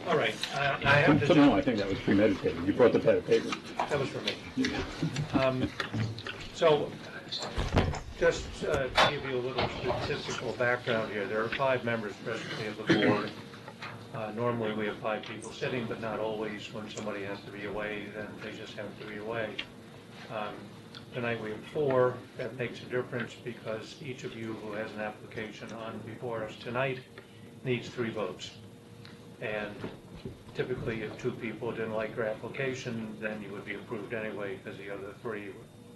All right, I have to So no, I think that was premeditated. You brought the pad of paper. that was for me. So, just to give you a little statistical background here, there are 5 members presently of the board. Normally we have 5 people sitting, but not always. When somebody has to be away, then they just have to be away. Tonight we have 4. That makes a difference because each of you who has an application on before us tonight needs 3 votes. And typically if 2 people didn't like your application, then you would be approved anyway because the other 3 would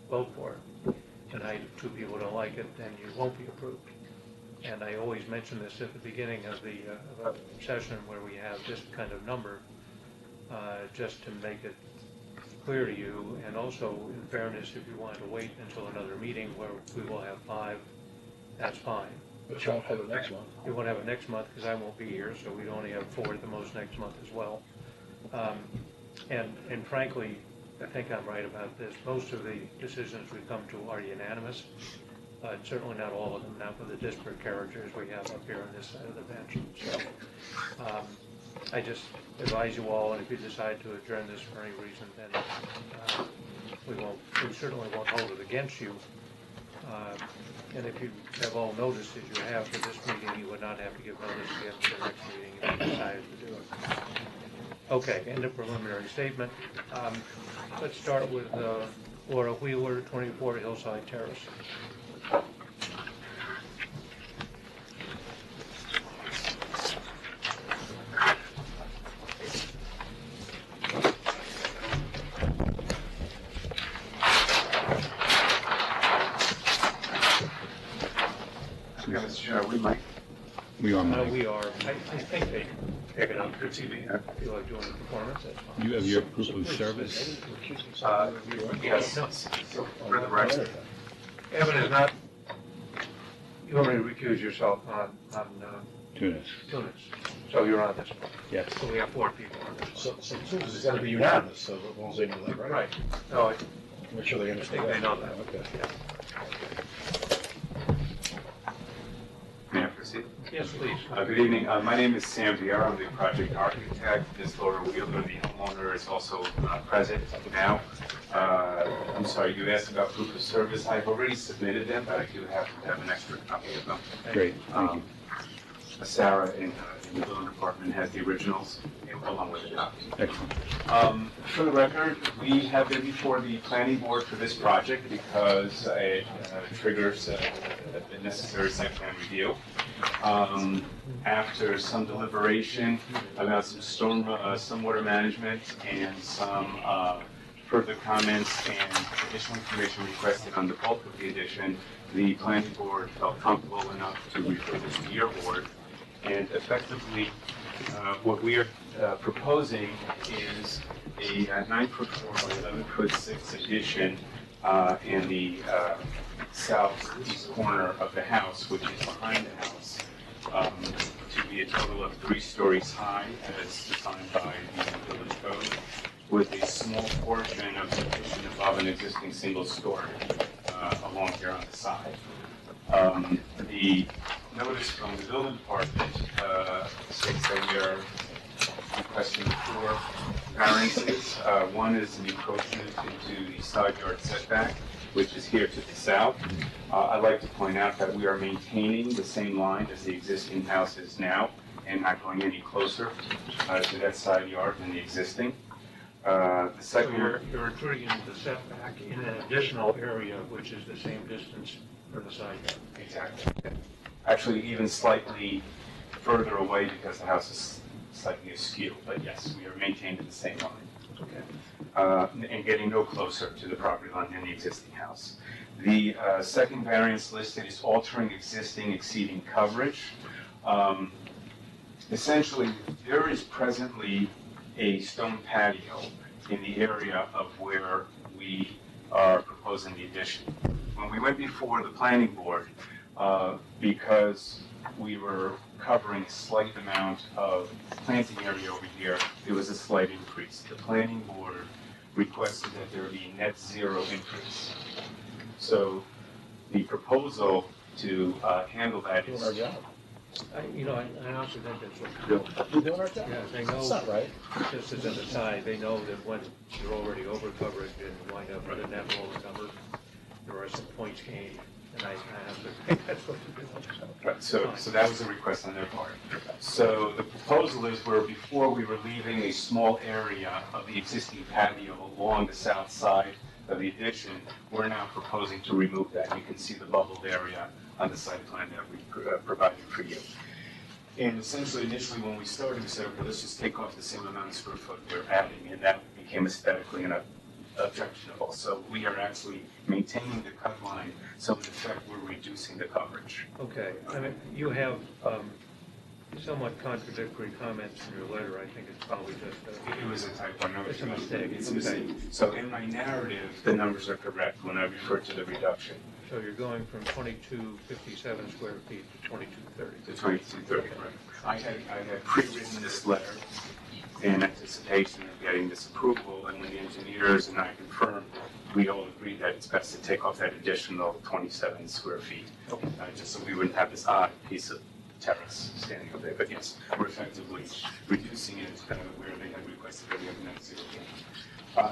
vote for it. Tonight, if 2 people don't like it, then you won't be approved. And I always mention this at the beginning of the session where we have this kind of number, just to make it clear to you. And also, in fairness, if you want to wait until another meeting where we will have 5, that's fine. But you won't have it next month. You won't have it next month because I won't be here, so we'd only have 4 at the most next month as well. And frankly, I think I'm right about this. Most of the decisions we come to are unanimous, but certainly not all of them. Not for the disparate characters we have up here on this side of the bench. So I just advise you all, and if you decide to adjourn this for any reason, then we certainly won't hold it against you. And if you have all noticed as you have for this meeting, you would not have to give notice again for the next meeting if you decided to do it. Okay, end of preliminary statement. Let's start with Laura Wheeler, 24 Hillside Terrace. We are Mike. We are. I think they pick it up. If you feel like doing the performance, that's fine. You have your proof of service? Yes. No. For the record. Evan is not, you want me to recuse yourself on Tunis. Tunis. So you're on this one. Yes. So we have 4 people on this. So Tuesday's got to be unanimous, so it won't say anything, right? Right. No, I Make sure they understand. think they know that. Okay. May I proceed? Yes, please. Good evening. My name is Sam Vieira. I'm the project architect. Ms. Laura Wheeler, the homeowner, is also present now. I'm sorry, you asked about proof of service. I've already submitted them, but I do have to have an extra copy of them. Great, thank you. Sarah in the building department has the originals along with the copy. Excellent. For the record, we have been before the planning board for this project because it triggers the necessary site plan review. After some deliberation about some stormwater management and some further comments and additional information requested on the bulk of the addition, the planning board felt comfortable enough to refer this to your board. And effectively, what we are proposing is a 9'4" by 11'6" addition in the southeast corner of the house, which is behind the house, to be a total of 3 stories high, as defined by the village code, with a small portion of the addition above an existing single story along here on the side. The notice from the building department states that we are requesting 4 variances. One is an encroachment into the side yard setback, which is here to the south. I'd like to point out that we are maintaining the same line as the existing house is now and not going any closer to that side yard than the existing. The second, So you're intruding into the setback in an additional area, which is the same distance for the side yard. exactly. Actually, even slightly further away because the house is slightly askew, but yes, we are maintained in the same line. Okay. And getting no closer to the property line than the existing house. The second variance listed is altering existing exceeding coverage. Essentially, there is presently a stone patio in the area of where we are proposing the addition. When we went before the planning board, because we were covering a slight amount of planting area over here, there was a slight increase. The planning board requested that there be net 0 increase. So the proposal to handle that Doing is... our job. I honestly think that's what they're doing. We're doing our job. Yeah, they That's know, not right. just as an aside, they know that when you're already over coverage and wind up with a net over number, there are some points gained, and I honestly think that's what they're doing. Right, so that was a request on their part. So the proposal is where before we were leaving a small area of the existing patio along the south side of the addition, we're now proposing to remove that. You can see the bubbled area on the site plan that we provided for you. And essentially, initially, when we started, we said, okay, let's just take off the same amount of square foot we're adding, and that became aesthetically objectionable. So we are actually maintaining the cut line, so in effect, we're reducing the coverage. Okay, I mean, you have somewhat contradictory comments in your letter. I think it's probably just It was a typo. No, It's a mistake. It's a mistake. So in my narrative, the numbers are correct when I refer to the reduction. So you're going from 2257 square feet to 2230. To 2230, right. I had pre-written this letter in anticipation of getting this approval, and when the engineers and I confirmed, we all agreed that it's best to take off that additional 27 square feet, just so we wouldn't have this odd piece of terrace standing up there. But yes, we're effectively reducing it where they had requested that we have net zero.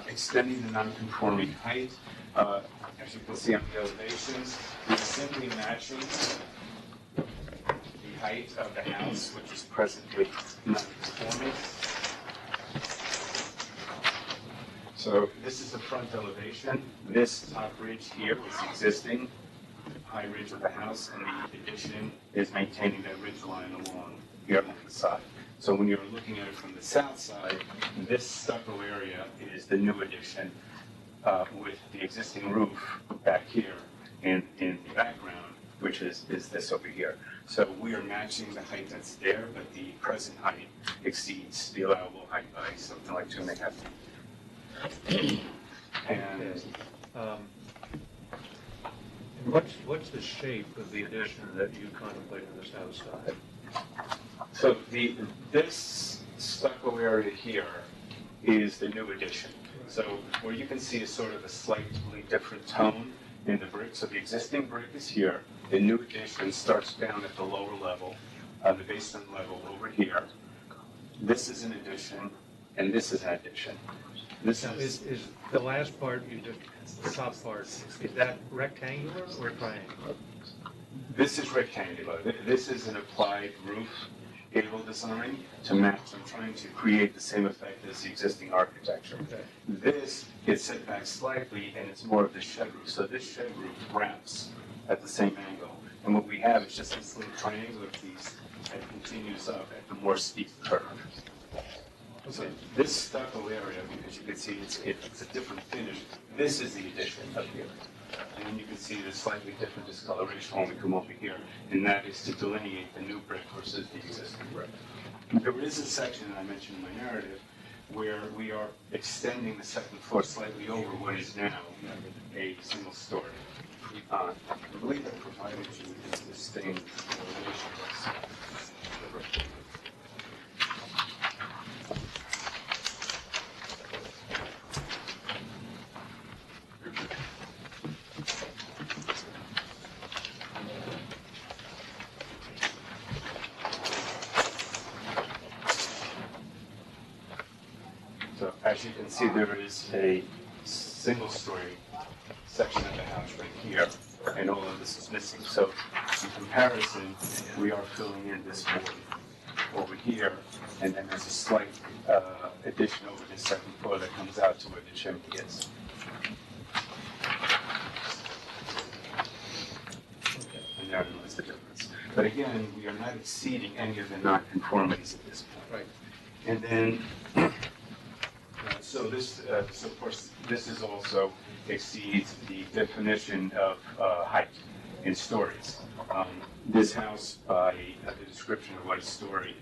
Extending the non-conforming height, as you can see on the elevations, we're simply matching the height of the house, which is presently non-conforming. So this is the front elevation. This top ridge here is existing high ridge of the house, and the addition is maintaining that ridge line along here on the side. So when you're looking at it from the south side, this stucco area is the new addition with the existing roof back here in the background, which is this over here. So we are matching the height that's there, but the present height exceeds the allowable height by something like 2.5 feet. And What's the shape of the addition that you contemplate on the south side? so this stucco area here is the new addition. So where you can see is sort of a slightly different tone in the brick. So the existing brick is here. The new addition starts down at the lower level, the basement level over here. This is an addition, and this is an addition. This Now, is the last part, the top part, is that rectangular or triangular? This is rectangular. This is an applied roof gable design to match. I'm trying to create the same effect as the existing architecture. Okay. This is set back slightly, and it's more of the shed roof. So this shed roof wraps at the same angle. And what we have is just this little triangular piece that continues up at the more steep curve. So this stucco area, because you can see it's a different finish, this is the addition up here. And then you can see the slightly different discoloration when we come over here, and that is to delineate the new brick versus the existing brick. There is a section that I mentioned in my narrative where we are extending the second floor slightly over what is now a single story. I believe I provided you with this thing. So as you can see, there is a single-story section of the house right here, and all of this is missing. So in comparison, we are filling in this void over here, and then there's a slight addition over the second floor that comes out to where the chimney is. And therein lies the difference. But again, we are not exceeding any of the non-conformities at this point. Right. And then, so of course, this is also exceeds the definition of height in stories. This house, by the description of what a story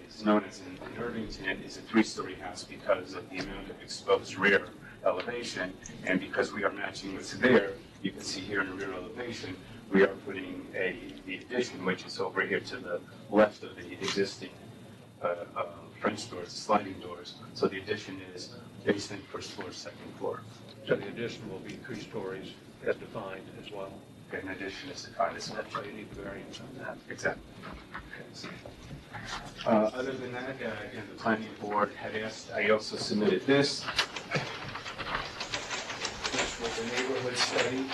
is known as in Irvington, is a 3-story house because of the amount of exposed rear elevation, and because we are matching what's there. You can see here in the rear elevation, we are putting the addition, which is over here to the left of the existing French doors, the sliding doors. So the addition is basement, first floor, second floor. So the addition will be 3 stories as defined as well. an addition is defined as That's why you need the variance on that. exactly. Other than that, again, the planning board had asked, I also submitted this. This was a neighborhood study.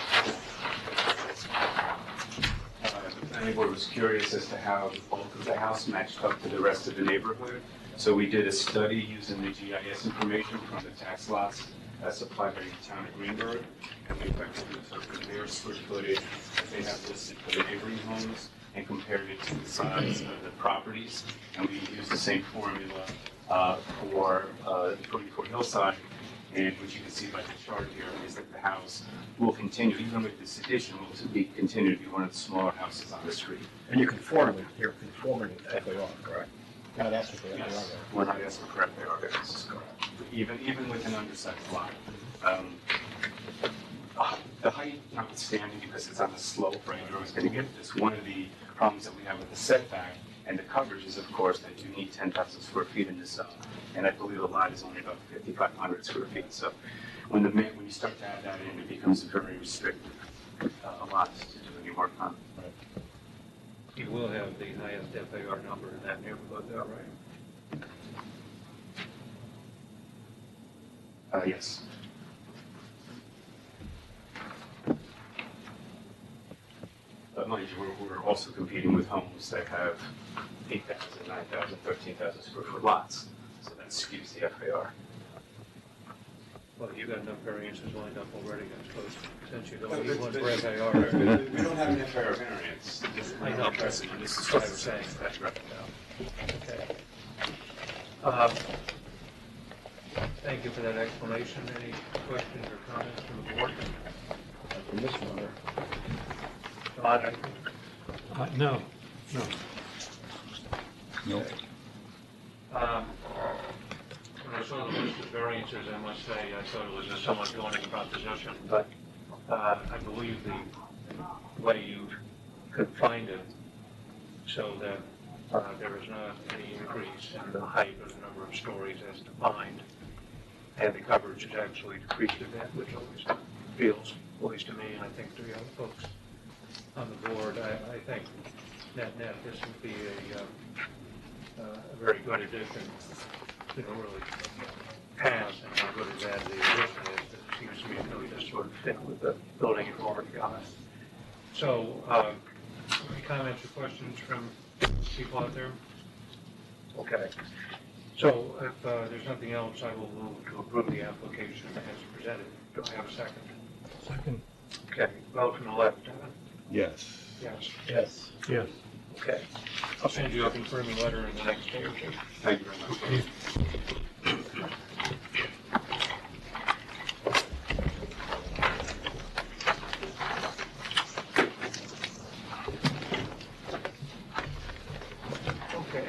The planning board was curious as to how the bulk of the house matched up to the rest of the neighborhood. So we did a study using the GIS information from the tax lots supplied by the town of Greenberg. And we effectively took their square footage that they have listed for the neighboring homes and compared it to the size of the properties. And we used the same formula for 44 Hillside. And what you can see by the chart here is that the house will continue, even with this addition, will continue to be one of the smaller houses on the street. And you're conforming with FAR, correct? Not asking for FAR. Yes, we're not asking for FAR variances, even with an undersized lot. The height notwithstanding, because it's on the slope, right, you're always going to get this. One of the problems that we have with the setback and the coverage is, of course, that you need 10,000 square feet in this zone. And I believe the lot is only about 5,500 square feet. So when you start to add that in, it becomes very restrictive, a lot to do any work on. You will have the highest FAR number in that neighborhood, though, right? Yes. But mind you, we're also competing with homes that have 8,000, 9,000, 13,000 square foot lots. So that skews the FAR. Well, you got enough variances lined up already, I suppose, since you No, don't need this- one this- for FAR. We don't have an FAR variance. I know. Precedent. This is What I was saying. That's right. Okay. Thank you for that explanation. Any questions or comments from the board? From this one, Todd? No. Nope. When I saw the list of variances, I must say, I thought it was a somewhat daunting proposition, but I believe the way you could find it so that there is not any increase in the height or the number of stories as defined, and the coverage is actually decreased a bit, which always feels, at least to me, and I think to the other folks on the board, I think net this would be a very good addition. You know, really pass, and how good is that the addition is, it seems to me it really does sort of fit with the building you've already got. So, any comments or questions from people out there? Okay. So if there's nothing else, I will move to approve the application as presented. Do I have a second? Second. Okay, vote from the left. Yes. Yes. Yes. Yes. Okay. I'll send you a confirming letter in the next day or two. Thank you very much. Okay.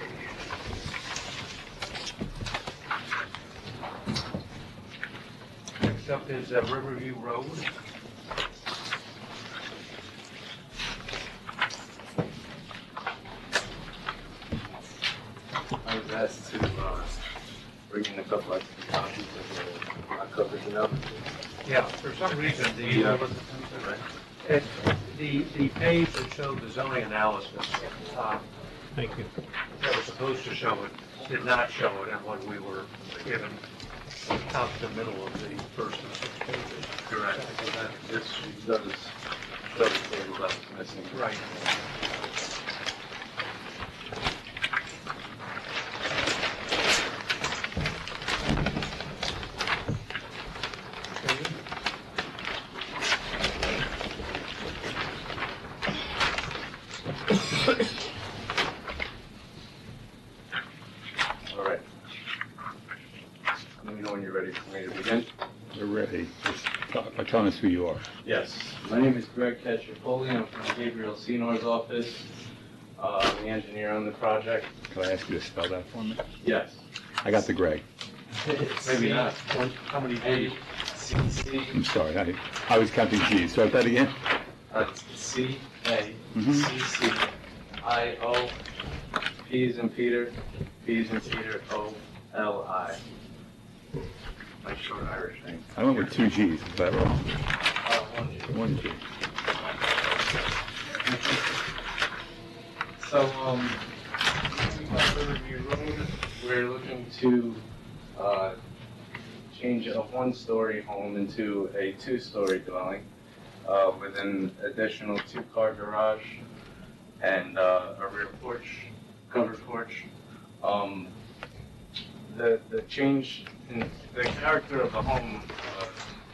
Next up is Riverview Road. I was asked to bring in a couple of copies of my coverage analysis. Yeah, for some reason, the page that showed the zoning analysis, Thank you. that was supposed to show it, did not show it, and when we were given out the middle of the first and sixth pages. Correct. This does show the table that's missing. Right. All right. Let me know when you're ready for me to begin. We're ready. Just tell us who you are. Yes. My name is Greg Ketchapoli. I'm from Gabriel Senor's office. I'm the engineer on the project. Can I ask you to spell that for me? Yes. I got the Greg. Maybe not. How many days? C-C. I'm sorry. I was counting G's. Start that again. C-A-C-C-I-O, P as in Peter, P as in Peter, O-L-I. My short Irish name. I went with two G's. Is that wrong? One G. One G. So, Riverview Road, we're looking to, change a one-story home into a two-story dwelling, with an additional two-car garage and, a rear porch, covered porch. The change in the character of the home,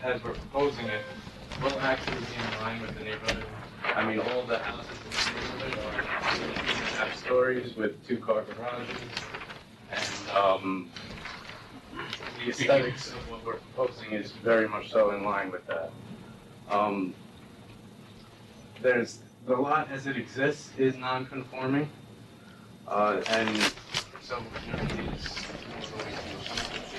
as we're proposing it, will actually be in line with the neighborhood. I mean, all the houses in the neighborhood are half stories with two-car garages, and the aesthetics of what we're proposing is very much so in line with that. There's, the lot as it exists is non-conforming, and so, you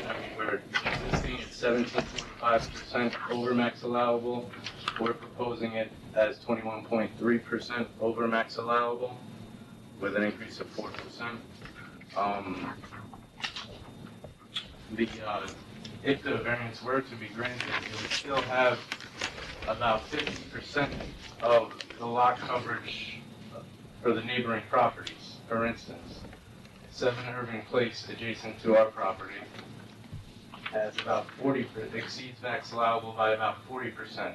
know, we're existing at 17.5% over max allowable. We're proposing it as 21.3% over max allowable with an increase of 4%. If the variance were to be granted, it would still have about 50% of the lot coverage for the neighboring properties. For instance, 7 Irving Place, adjacent to our property, has about 40, exceeds max allowable by about 40%.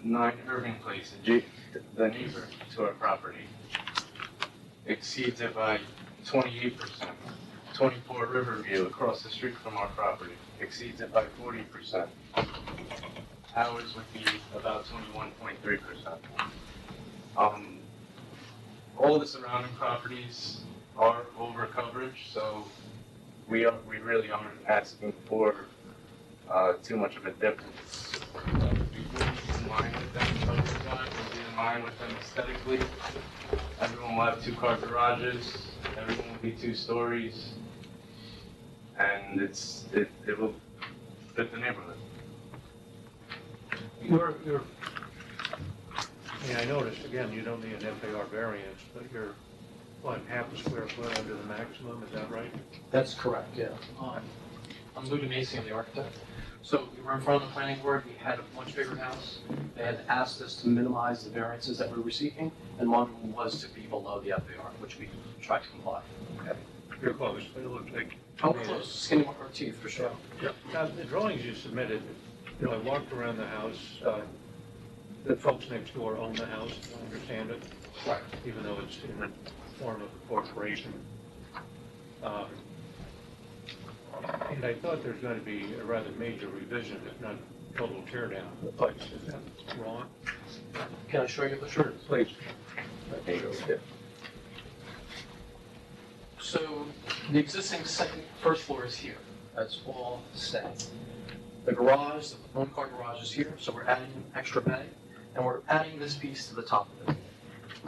9 Irving Place, the neighbor to our property, exceeds it by 28%. 24 Riverview, across the street from our property, exceeds it by 40%. Ours would be about 21.3%. All the surrounding properties are over coverage, so we really aren't asking for too much of a difference. We would be in line with them coverage-wise, we'll be in line with them aesthetically. Everyone will have two-car garages, everyone will be 2 stories, and it will fit the neighborhood. I noticed, again, you don't need an FAR variance, but you're, what, half a square foot under the maximum, is that right? That's correct, yeah. I'm Lou DeMacy, I'm the architect. So we were in front of the planning board, we had a much bigger house. They had asked us to minimize the variances that we were seeking, and one of them was to be below the FAR, which we tried to comply. Okay. You're close, but it looks like. Oh, we're close, skin of our teeth, for sure. Yep. Now, the drawings you submitted, you know, I walked around the house, the folks next door own the house, I understand it. Right. Even though it's in the form of a corporation. And I thought there's going to be a rather major revision, if not total tear down of the place. Is that wrong? Can I show you the shirt? Please. There you go. So the existing first floor is here. That's all set. The garage, the one-car garage is here, so we're adding an extra bay, and we're adding this piece to the top of it.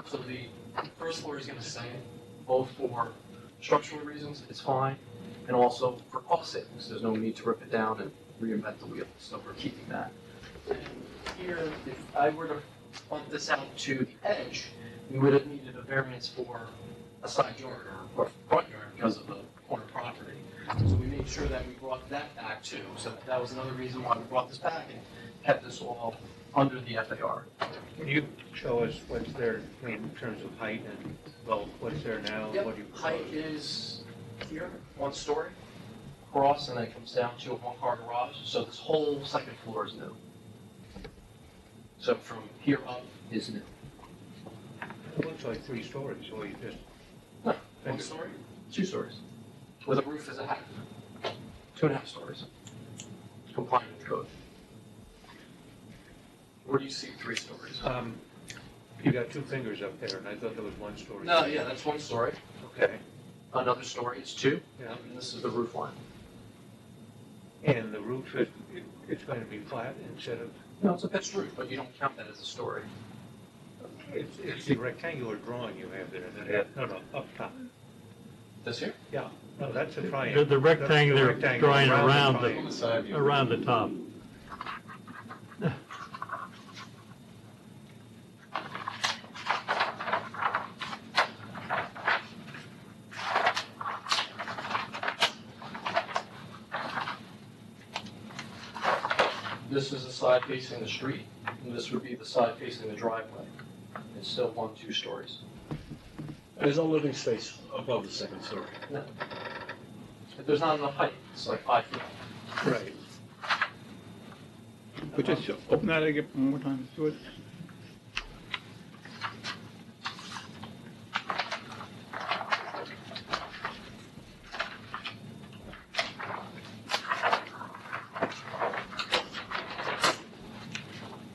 So the first floor is going to stay, both for structural reasons, it's fine, and also for cost savings. There's no need to rip it down and reinvent the wheel, so we're keeping that. And here, if I were to bump this out to the edge, we would have needed a variance for a side yard or front yard because of the corner property. So we made sure that we brought that back too. So that was another reason why we brought this back and kept this all under the FAR. Can you show us what's there in terms of height and, well, what's there now? Yep. What do you Height is here, 1 story, across, and then it comes down to a one-car garage. So this whole second floor is new. So from here up is new. It looks like 3 stories, so you just. No, 1 story, 2 stories, with a roof as a half, 2.5 stories, compliant with code. Where do you see 3 stories? You got 2 fingers up there, and I thought there was 1 story. No, yeah, that's 1 story. Okay. Another story is 2, Yeah. and this is the roof line. And the roof, it's going to be flat instead of, No, it's a pitched roof, but you don't count that as a story. it's the rectangular drawing you have there, isn't it? No, up top. This here? Yeah, no, that's a triangle. The rectangular drawing around triangle. around the top. This is the side facing the street, and this would be the side facing the driveway. it's still 1, 2 stories. There's no living space above the second story. No. If there's not enough height, it's like 5 feet. Right. But just open that again one more time, Stuart.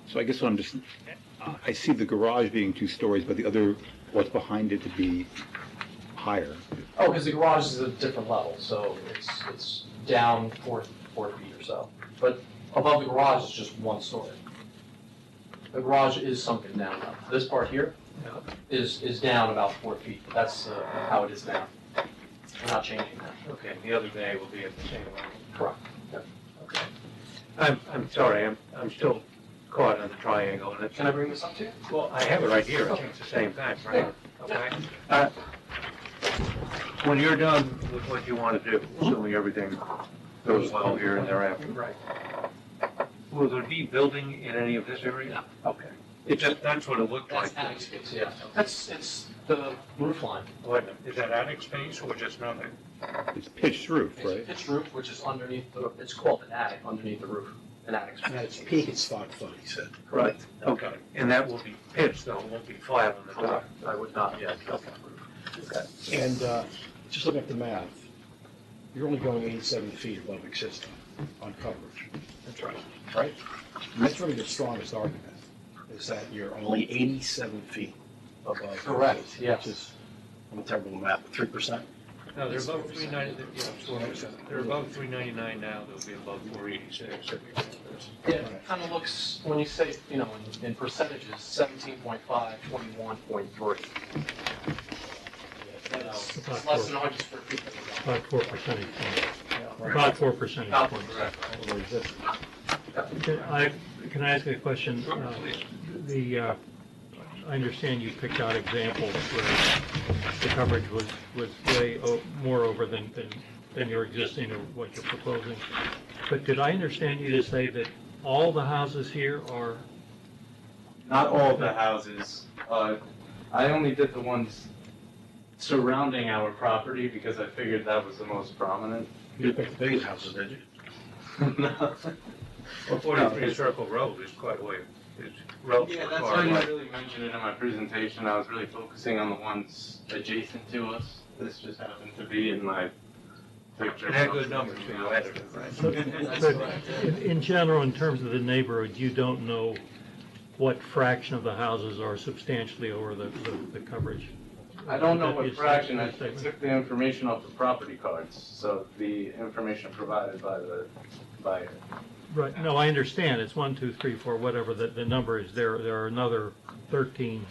So I guess what I'm just, I see the garage being 2 stories, but the other, what's behind it to be higher. Oh, because the garage is a different level, so it's down 4 feet or so. But above the garage is just 1 story. The garage is sunken down though. This part here is down about 4 feet, but that's how it is now. We're not changing that. Okay, the other bay will be at the same level. Correct. Okay. I'm sorry, I'm still caught on the triangle, and it's, Can I bring this up to you? well, I have it right here, I think it's the same thing, right? Okay. When you're done with what you want to do, assuming everything goes well here and thereafter, Right. will there be building in any of this area? Okay. It just, that's what it looked like. That's attic space, yeah. It's the roof line. Wait a minute, is that attic space or just nothing? It's pitched roof, It's right? pitched roof, which is underneath it's called an attic underneath the roof. An attic space. At its peak, it's 5 foot, he said. Correct. Okay, and that will be pitched though, it won't be flat on the top? I would not yet. Okay. Okay. And just looking at the math, you're only going 87 feet above existing on coverage. That's right. Right? And that's really the strongest argument, is that you're only 87 feet above. Correct, existing, yes. Which is, I'm terrible at math, 3%? No, they're above 390, yeah, 4%. They're above 399 now, they'll be above 486. Yeah, it kind of looks, when you say, you know, in percentages, 17.5, 21.3. It's less than 100 square feet. About 4 percentage points. Right. About 4 percentage About points. correct. Over existing. Can I ask you a question? I understand you picked out examples where the coverage was way more over than your existing or what you're proposing. But did I understand you to say that all the houses here are? Not all the houses. I only did the ones surrounding our property because I figured that was the most prominent. You picked the biggest houses, did you? No. Well, 43 Circle Road is quite a way, it's relatively Yeah, that's far why I away. didn't really mention it in my presentation. I was really focusing on the ones adjacent to us. This just happened to be in my picture. And had good numbers, so you added it, right? But in general, in terms of the neighborhood, you don't know what fraction of the houses are substantially over the coverage? I don't know Would that be what a fraction. I statement? took the information off the property cards, so the information provided by the buyer. Right, no, I understand, it's 1, 2, 3, 4, whatever the number is, there are another 13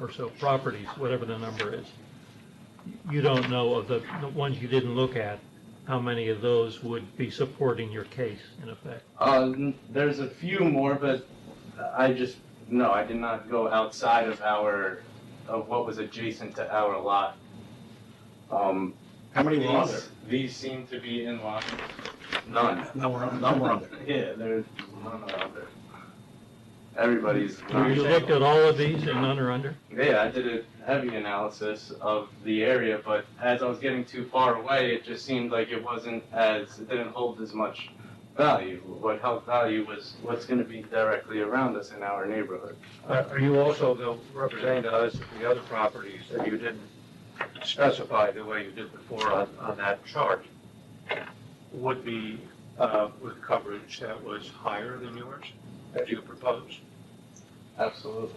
or so properties, whatever the number is. You don't know of the ones you didn't look at, how many of those would be supporting your case, in effect? There's a few more, but I did not go outside of what was adjacent to our lot. How many were under? These seem to be in line. None. None were under. Yeah, there's none are under. Everybody's. You looked at all of these and none are under? Yeah, I did a heavy analysis of the area, but as I was getting too far away, it just seemed like it didn't hold as much value. What held value was what's going to be directly around us in our neighborhood. Are you also, though, representing to us that the other properties that you didn't specify the way you did before on that chart would be with coverage that was higher than yours, as you proposed? Absolutely.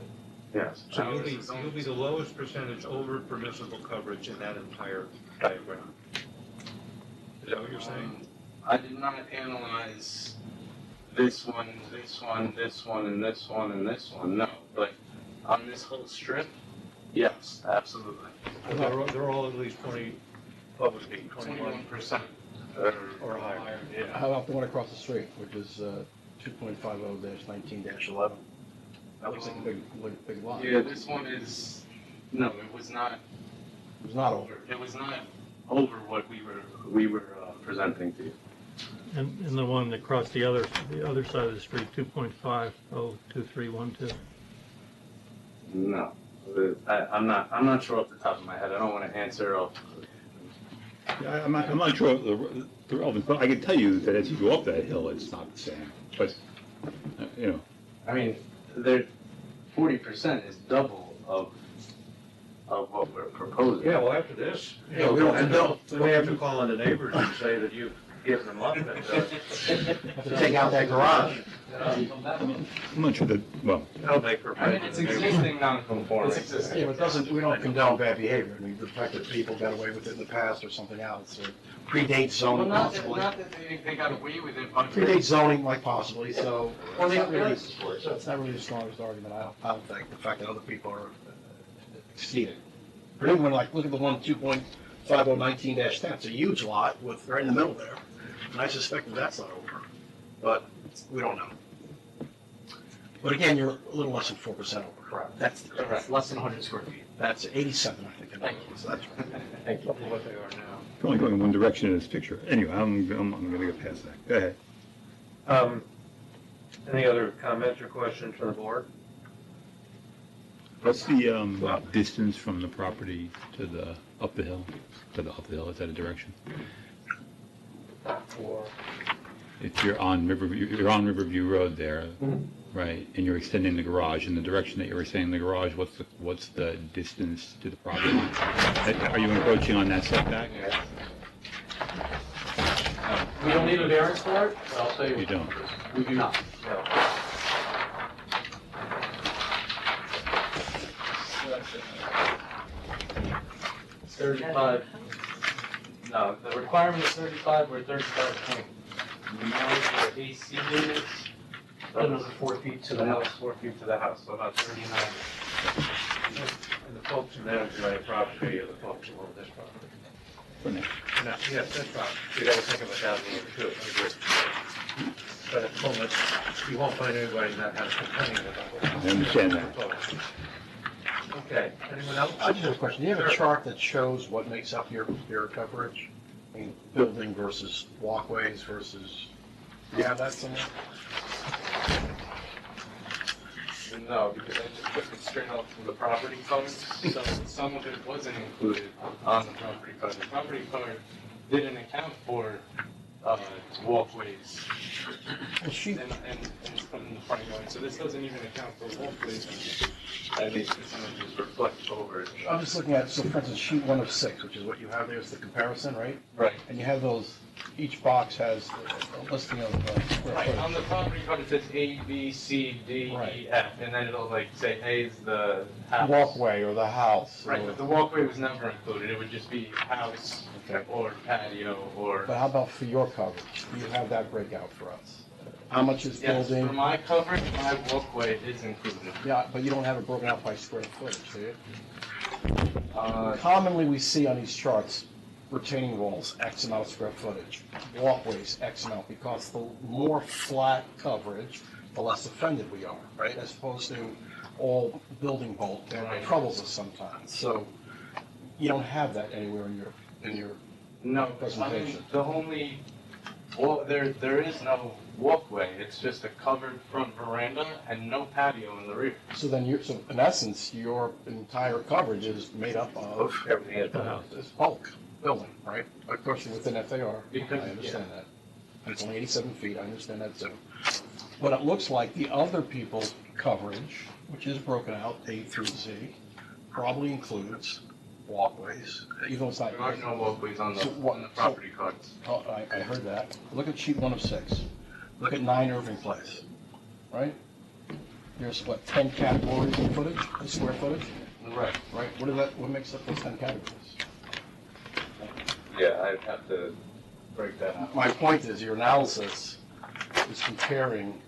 Yes. So you'll be the lowest percentage over permissible coverage in that entire diagram. Is that what you're saying? I did not analyze this one, this one, this one, and this one, and this one, no. But on this whole strip, yes, absolutely. They're all at least 20, what would it be, 21% or higher? Yeah. How about the one across the street, which is 2.50-19-11? That looks like a big lot. Yeah, this one is, no, it was not It was not over. It was not over what we were presenting to you. And the one across the other side of the street, 2.502312? No. I'm not sure off the top of my head. I don't want to answer off. Yeah, I'm not sure of the relevance, but I can tell you that as you go up that hill, it's not the same. But, you know, I mean, 40% is double of what we're proposing. Yeah, well, after this, you Yeah, know, we don't condone. we may have to call on the neighbors and say that you've given them up and, Have to take out that garage. I'm not sure that, well, that'll make for. I mean, it's existing non-conforming. It's existing. Yeah, but it doesn't, we don't condone bad behavior. I mean, the fact that people got away with it in the past or something else, or predates zoning Well, possibly. not that they got away with it, but Predates zoning, like possibly, so Well, it's they not really, have for it, so it's not really the strongest argument, I don't think, the fact that other people are exceeding. But even when, like, look at the one, 2.5019-10, it's a huge lot with, right in the middle there. And I suspect that that's not over, but we don't know. But again, you're a little less than 4% over. Correct. That's, Correct, less than 100 square feet. that's 87, I think. Thank you. So that's right. Thank you. what they are now. you're only going in one direction in this picture. Anyway, I'm gonna get past that. Go ahead. Any other comments or questions from the board? What's the distance from the property to the, up the hill? Is that a direction? Or If you're on Riverview Road there, right, and you're extending the garage in the direction that you were saying the garage, what's the distance to the property? Are you encroaching on that setback? We don't need a variance for it, but I'll tell you. You don't? We do not. no. It's 35. No, the requirement is 35, we're 35.9 for AC units. Another 4 feet to the house. 4 feet to the house, so about 39. And the folks in that adjoining property are the folks who own this property. For now. No, yes, that's right. You gotta think of it down the end too. I agree. But at the moment, you won't find anybody in that house complaining about it. I understand that. Okay, anyone else? I just have a question. Do you have a chart that shows what makes up your coverage? I mean, building versus walkways versus, do you have that somewhere? No, because I just took it straight off from the property code, so some of it wasn't included on the property code. The property code didn't account for walkways Well, she, and from the front yard, so this doesn't even account for walkways and these percentages reflect over it. I'm just looking at, so for instance, sheet 1 of 6, which is what you have there, is the comparison, right? Right. And you have those, each box has a listing of square Right, on footage. the property code, it says A, B, C, D, E, F, and then it'll like say A is the house. Walkway or the house. Right, or- but the walkway was never included, it would just be house Okay. or patio or. But how about for your coverage? Do you have that breakout for us? How much is Yes, for building? my coverage, my walkway is included. Yeah, but you don't have it broken out by square footage, do you? Uh, Commonly, we see on these charts, retaining walls, X amount of square footage, walkways, X amount, because the more flat coverage, the less offended we are, right? As opposed to all building bulk, that Right. troubles us sometimes. So you don't have that anywhere in your, No, I mean, Presentation. the only, well, there is no walkway, it's just a covered front veranda and no patio in the rear. so in essence, your entire coverage is made up of Everything is The house. this bulk building, right? Of course, within FAR, I Because- understand that. And it's only 87 feet, I understand that too. But it looks like the other people's coverage, which is broken out A through Z, probably includes walkways, even though it's not. There are no walkways on So what- on the property cards. Oh, I heard that. Look at sheet 1 of 6. Look at 9 Irving Place, right? There's what, 10 categories of footage, of square footage, Right. right? What makes up those 10 categories? Yeah, I'd have to break that out. My point is, your analysis is comparing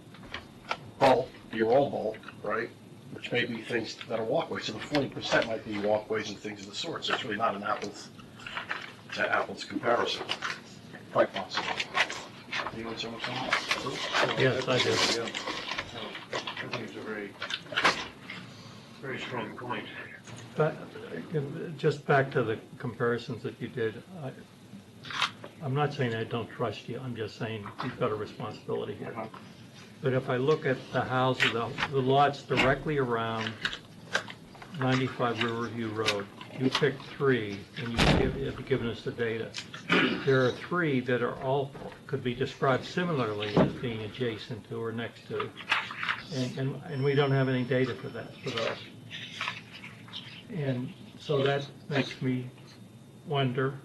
bulk, your all bulk, right? Which may be things that are walkways, so the 40% might be walkways and things of the sort, so it's really not an apples to apples comparison. Quite possible. You know what I'm saying? Yes, I do. Yeah. I think it's a very, very strong point. But just back to the comparisons that you did, I'm not saying I don't trust you, I'm just saying you've got a responsibility here. But if I look at the houses, the lots directly around 95 Riverview Road. You picked 3, and you've given us the data. There are 3 that are all, could be described similarly as being adjacent to or next to, and we don't have any data for that, for those. And so that makes me wonder,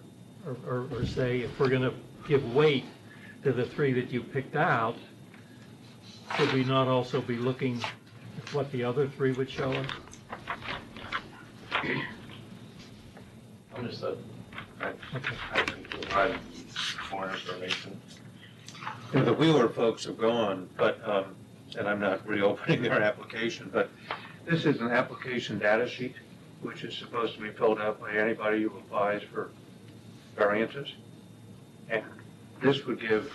or say, if we're gonna give weight to the 3 that you picked out, should we not also be looking at what the other 3 would show us? Understood. Okay. I can provide more information. You know, the Wheeler folks have gone, but, and I'm not reopening their application, but this is an application data sheet, which is supposed to be filled out by anybody who applies for variances. And this would give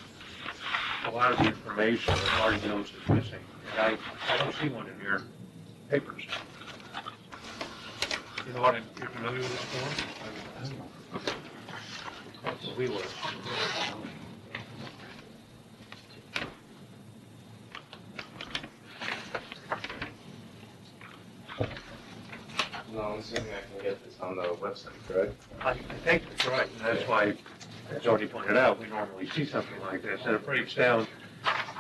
a lot of the information that Marty knows is missing. And I don't see one in your papers. You know what, you're familiar with this form? That's the Wheeler. No, I'm assuming I can get this on the website, correct? I think that's right, and that's why, as already pointed out, we normally see something like this, and it breaks down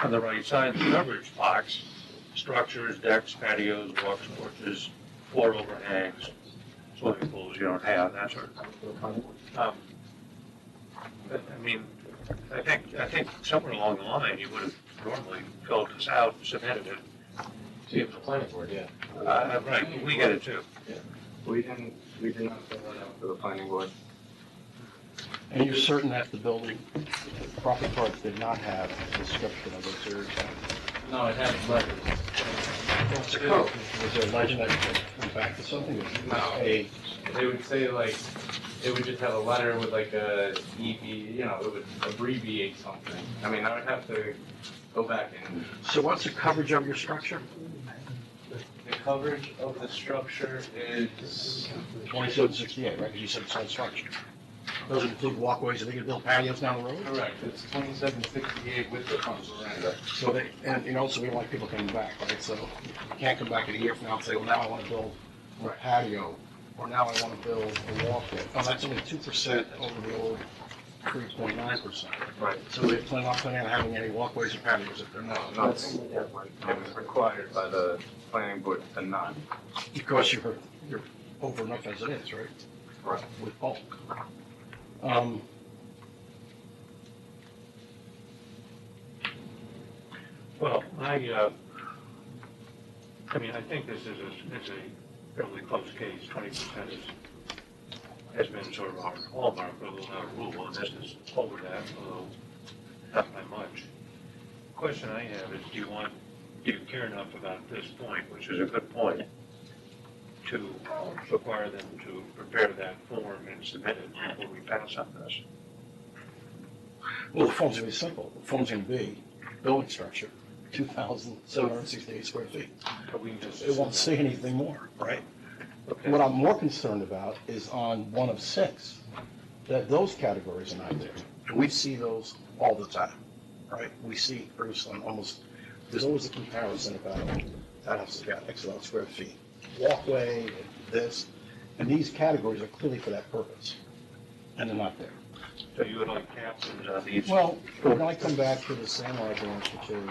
on the right side, the coverage box, structures, decks, patios, walks, porches, floor overhangs, swimming pools you don't have, that sort of thing. But, I mean, I think somewhere along the line, you would have normally filled this out and submitted it. See, if the planning board, yeah. Right, we get it too. We did not fill that out for the planning board. And you're certain that the building, the property cards did not have a description of those areas? No, it had letters. What's the code? Was there a legend that went back to something? No. A, They would say like, it would just have a letter with like a EB, you know, it would abbreviate something. I mean, I would have to go back and, so what's the coverage of your structure? the coverage of the structure is, 2768, right, because you said it's on structure. Those include walkways, and they can build patios down the road? correct, it's 2768 with the front veranda. So they, and you know, so we don't like people coming back, right? So you can't come back in a year from now and say, well, now I want to build a patio, or now I want to build a walkway. Oh, that's only 2% over the old 3.9%. Right. So they're not planning on having any walkways or patios if they're No, not. nothing, it was required by the planning board to not. Because you're over enough as it is, right? Right. With bulk. Well, I mean, I think this is a fairly close case, 20% has been sort of our hallmark, although not a rule, and this is over that, although not by much. The question I have is, do you care enough about this point, which is a good point, to require them to prepare that form and submit it before we pass on this? Well, the form's gonna be simple. The form's gonna be building structure, 2,768 square feet. But we just. It won't say anything more, right? Okay. What I'm more concerned about is on 1 of 6, that those categories are not there. We see those all the time, right? We see, Bruce, on almost, there's always a comparison about that house has got X amount of square feet. Walkway, and this, and these categories are clearly for that purpose, and they're not there. So you would like captions on these? Well, when I come back to the same argument, which is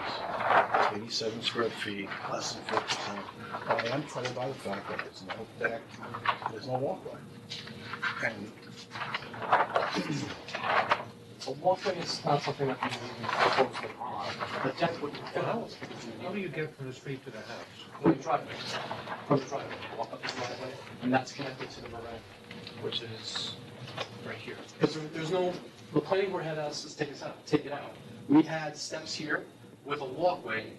87 square feet, less than 4%, I am troubled by the fact that there's no deck, there's no walkway. And A walkway is not something that we even propose to on. The deck wouldn't fit out. How do you get from the street to the house? From the driveway. From the driveway, walk up the driveway, and that's connected to the veranda, which is right here. Because there's no, the planning board had us to take it out. We had steps here with a walkway,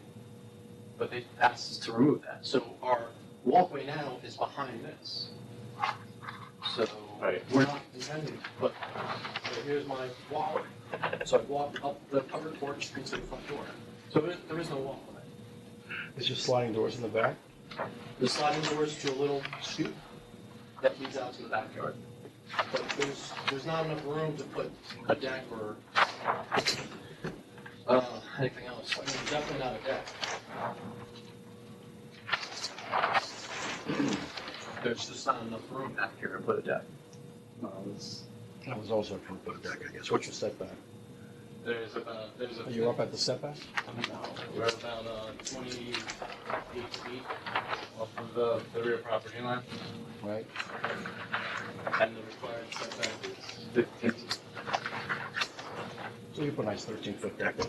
but they asked us to remove that. So our walkway now is behind this. So Right. we're not intending, but so here's my walkway. So I walk up the covered porch into the front door. So there is no walkway. there's just sliding doors in the back. The sliding doors to a little stoop that leads out to the backyard. But there's not enough room to put a deck or anything else. I mean, definitely not a deck. There's just not enough room back here to put a deck. That was also a put a deck, I guess. What's your setback? There's a. Are you up at the setback? No, we're about 28 feet off of the rear property line, Right? and the required setback is 15. So you put a nice 13-foot deck in.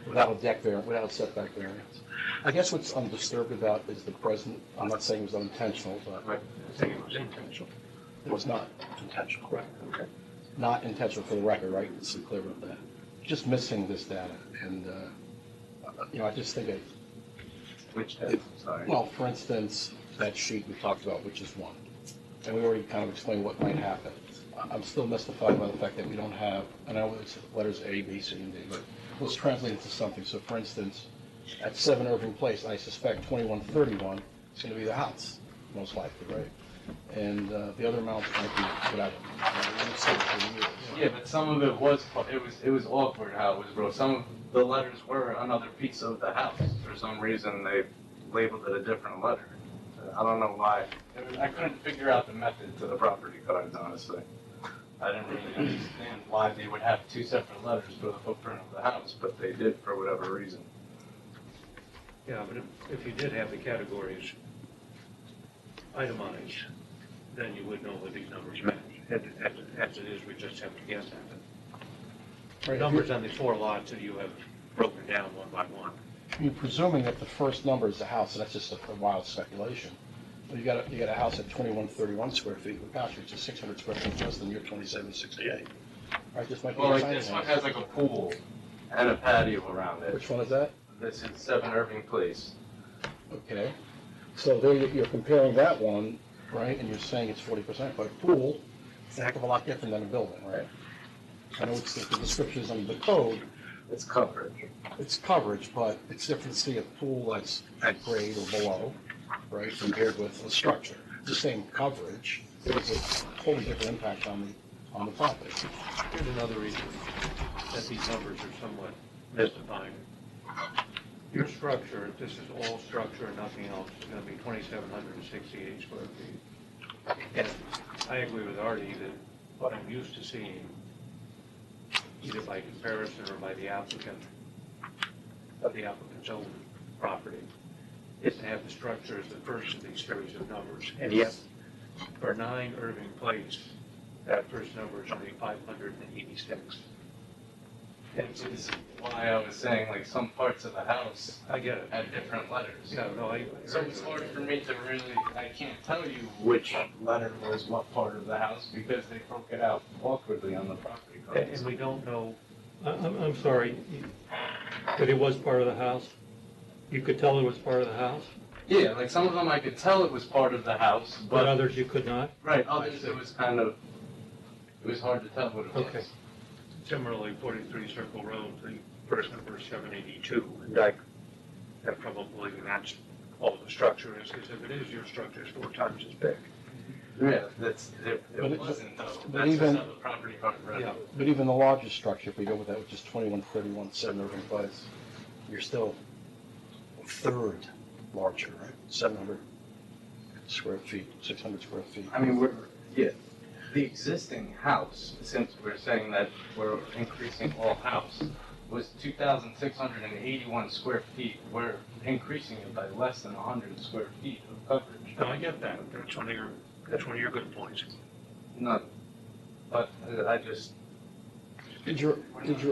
Without a deck variance, without a setback variance. I guess what's I'm disturbed about is the present, I'm not saying it was unintentional, but I think it was intentional. it was not intentional. Correct. Okay. Not intentional for the record, right? Let's be clear about that. Just missing this data, and, I just think it, Which, sorry. well, for instance, that sheet we talked about, which is one, and we already kind of explained what might happen. I'm still mystified by the fact that we don't have, I know it's letters A, B, C, and D, but let's translate it to something. So for instance, at 7 Irving Place, I suspect 2131 is going to be the house, most likely, right? And the other amounts might be whatever. Yeah, but some of it was, it was awkward how it was wrote. Some of the letters were another piece of the house. For some reason, they labeled it a different letter. I don't know why. I couldn't figure out the method to the property cards, honestly. I didn't really understand why they would have two separate letters for the footprint of the house, but they did for whatever reason. Yeah, but if you did have the categories itemized, then you would know what these numbers meant. As it is, we just have to guess at it. The numbers on the 4 lots that you have broken down one by one. You're presuming that the first number is the house, and that's just a wild speculation. Well, you got a house at 2131 square feet, well, gosh, it's just 600 square feet less than your 2768. Right, this might be Well, a like tiny this one house. has like a pool and a patio around it. Which one is that? This is 7 Irving Place. Okay, so there you're comparing that one, right, and you're saying it's 40%, but a pool is a heck of a lot different than a building, right? I know it's the description is under the code, It's coverage. it's coverage, but it's different to see a pool that's at grade or below, right, compared with a structure. It's the same coverage, it's a totally different impact on the property. Here's another reason that these numbers are somewhat mystifying. Your structure, if this is all structure and nothing else, is going to be 2,768 square feet. And I agree with Artie that what I'm used to seeing, either by comparison or by the applicant, of the applicant's own property, is to have the structure as the first of these series of numbers. And yet, for 9 Irving Place, that first number is only 586. And Which is why I was saying like some parts of the house I get it. had different letters. Yeah, no, So it's hard for me to really, I can't tell you which letter was what part of the house because they broke it out awkwardly on the property cards. And we don't know, I'm sorry, but it was part of the house? You could tell it was part of the house, Yeah, like some of them I could tell it was part of the house, but but, others you could not? right, others it was kind of, it was hard to tell what it was. Okay. similarly, 43 Circle Road, the first number is 782. And I have trouble believing that's all the structure is, because if it is, your structure is 4 times as big. Yeah, it But wasn't though. but That's even- just how the property card read Yeah. it. But even the larger structure, if we go with that, which is 2131 7 Irving Place, you're still a third larger, right? 700 square feet, 600 square feet. I mean, the existing house, since we're saying that we're increasing all house, was 2,681 square feet. We're increasing it by less than 100 square feet of coverage. No, I get that. That's one of your good points. None. But I just, Did your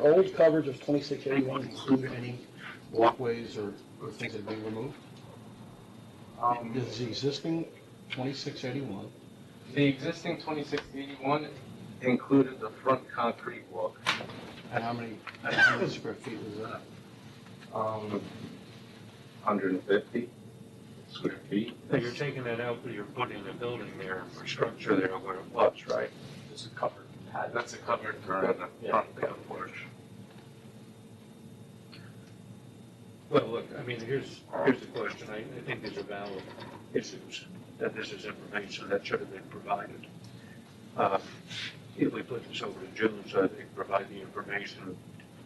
old coverage of 2681 include any walkways or things that are being removed? Does the existing 2681, the existing 2681 included the front concrete walk. and how many square feet was that? 150 square feet. Now, you're taking that out, but you're putting the building there, or structure there where it was, right? It's a covered pad. That's a covered for the front of the porch. Well, look, I mean, here's the question. I think these are valid issues, that this is information that should have been provided. If we put this over to June, so they can provide the information,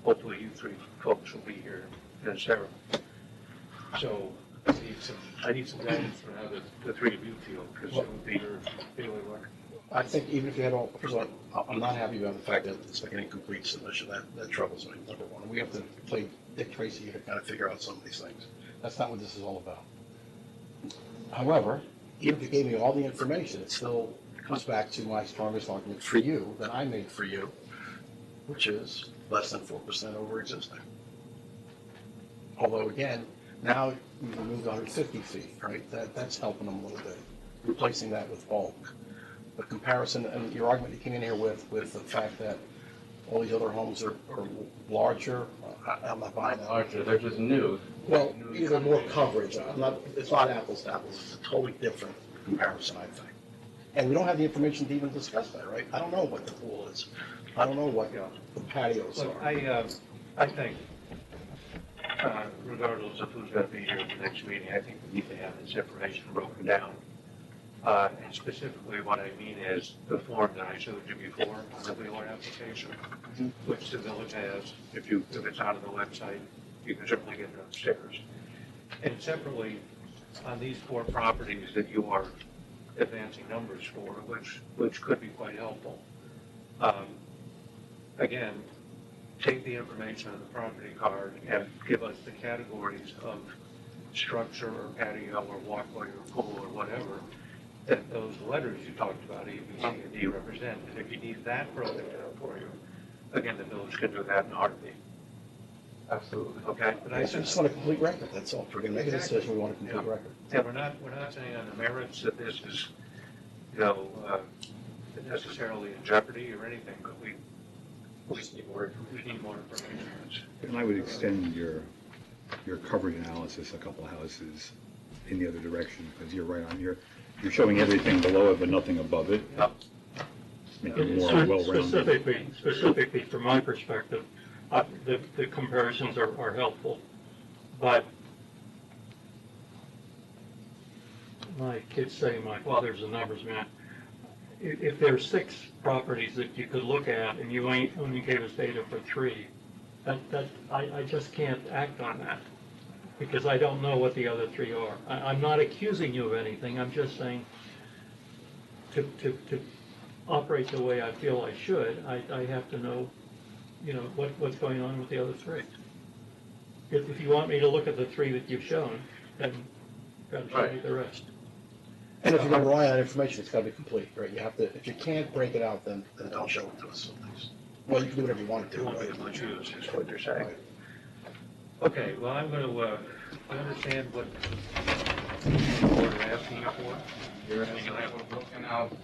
hopefully you 3 folks will be here, and Sarah. So I need some guidance for how the three of you feel, because it would be your feeling work. I think even if you had all, first of all, I'm not happy about the fact that it's like an incomplete submission. That troubles me, number one. We have to play Dick Tracy to kind of figure out some of these things. That's not what this is all about. However, even if you gave me all the information, it still comes back to my strongest argument for you that I made for you, which is less than 4% over existing. Although again, now we've moved 150 feet, right? That's helping them a little bit, replacing that with bulk. The comparison, and your argument you came in here with the fact that all these other homes are larger, I'm not buying that. Larger, they're just new. Well, either more coverage, it's not apples to apples, it's a totally different comparison, I think. And we don't have the information to even discuss that, right? I don't know what the pool is. I don't know what the patios Look, are. I think, regardless of who's gonna be here at the next meeting, I think we need to have this information broken down. And specifically what I mean is the form that I showed you before, the wheeler application, which the village has. If it's out of the website, you can certainly get it upstairs. And separately, on these 4 properties that you are advancing numbers for, which could be quite helpful. Again, take the information on the property card and give us the categories of structure or patio or walkway or pool or whatever that those letters you talked about, A, B, C, and D represent. And if you need that broken down for you, again, the village can do that in a heartbeat. Absolutely. Okay? But I just want a complete record, that's all. If we're gonna make a Exactly. decision, we want a complete Yeah. record. Yeah, we're not saying on the merits that this is, necessarily in jeopardy or anything, but we need more information. And I would extend your coverage analysis a couple of houses in the other direction, because you're right on, you're showing everything below it but nothing above it. Yep. Make it more well-rounded. Specifically, from my perspective, the comparisons are helpful, but my kids say my father's a numbers man. If there's 6 properties that you could look at and you only gave us data for 3, I just can't act on that, because I don't know what the other 3 are. I'm not accusing you of anything, I'm just saying to operate the way I feel I should, I have to know, what's going on with the other 3. If you want me to look at the 3 that you've shown, then you've got to show me the rest. And if you're gonna rely on that information, it's gotta be complete, right? You have to, if you can't break it out, then don't show it to us, at least. Well, you can do whatever you want to do, right? Choose is what you're saying. Okay, well, I'm going to understand what you're asking you for. You're looking out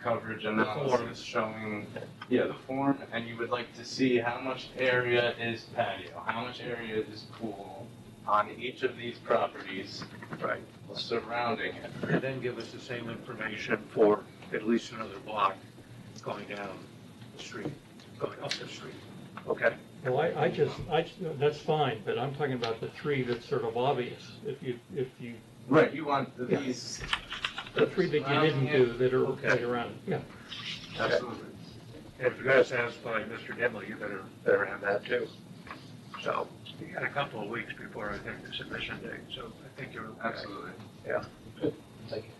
coverage analysis showing, the form, and you would like to see how much area is patio, how much area is pool on each of these properties. Right. Surrounding it. And then give us the same information for at least another block going down the street, going up the street. Okay? Well, that's fine, but I'm talking about the 3 that's sort of obvious. If you, Right, you want Yeah. these. the 3 that you didn't do that are Okay. right around, yeah. Absolutely. And if you're going to satisfy Mr. Dimley, you better have that too. So you got a couple of weeks before I think the submission date, so I think you're okay. Absolutely. Yeah. Thank you.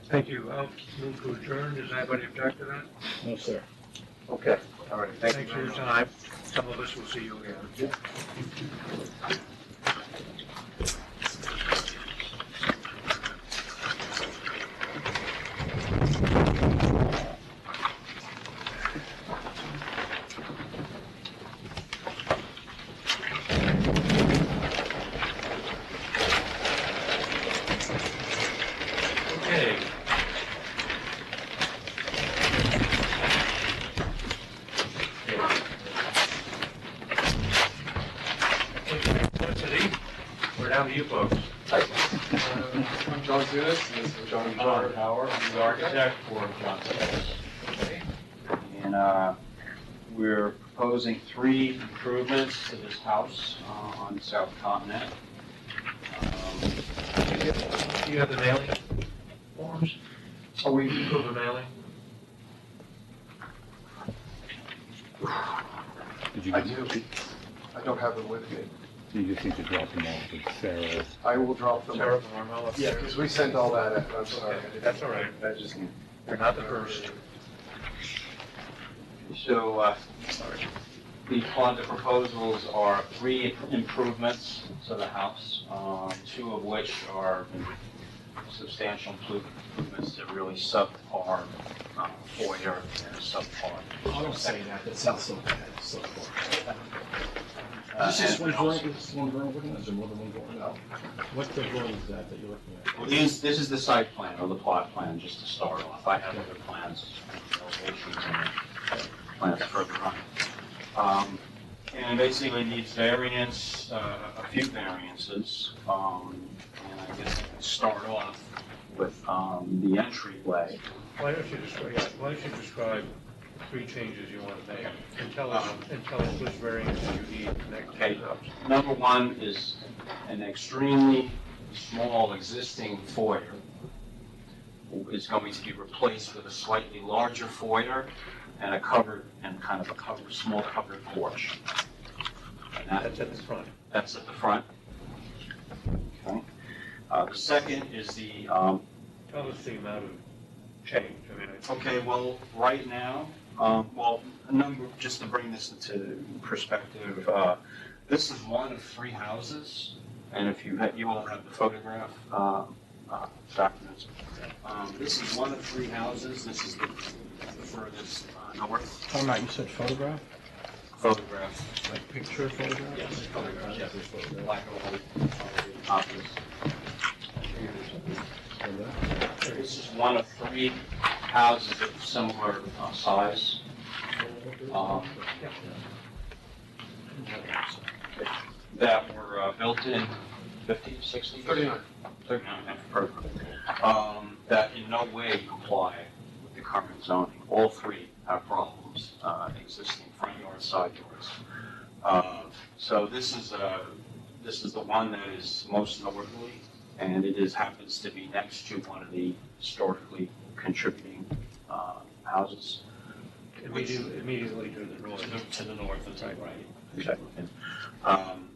Thank you. I'll move to adjourn. Does anybody object to that? No, sir. Okay. All right, thank you Thanks for very your much. time. Some of us will see you again. Okay. City, we're down to you folks. I'm John Zunis, this is John Howard, I'm the architect for John Zunis. And we're proposing 3 improvements to this house on South Continent. Do you have the mailing forms? Are we, Proof of mailing? Did you I get, do, I don't have them with me. So you just need to drop them off with Sarah. I will drop them. Sarah Marmel Yeah, upstairs? because we sent all that, I'm sorry. Okay, that's all right. I just, You're not the first. So, the proposals are 3 improvements to the house, 2 of which are substantial improvements that really subpar foyer and subpar. I don't say that, that sounds so bad, so far. Is And this one also- drawing, is this one drawing, is there more than one drawing? No. What the drawing is that you're looking at? Well, this is the site plan or the plot plan, just to start off. I have other plans, elevations and plans further on. And basically needs variance, a few variances. And I guess I can start off with the entryway. Why don't you describe 3 changes you want to make, and tell us which variances you need next. Okay, number 1 is an extremely small existing foyer is going to be replaced with a slightly larger foyer and a covered, small covered porch. And That's at the front. That's at the front. Okay. The second is the, Tell us the amount of change. I mean, okay, well, right now, just to bring this into perspective, this is one of 3 houses, and if you all have the photograph documents. This is one of 3 houses. This is the furthest north Oh, Matt, you said photograph? photograph. Like picture photograph? Yes, photograph, yes. Black and white, copies. This is one of 3 houses of similar size. That were built in 50s, 60s? 39. 39, that in no way comply with the current zoning. All 3 have problems, existing front yards, side yards. So this is the one that is most northerly, and it happens to be next to one of the historically contributing houses. immediately to the north. To the north, that's right. Exactly.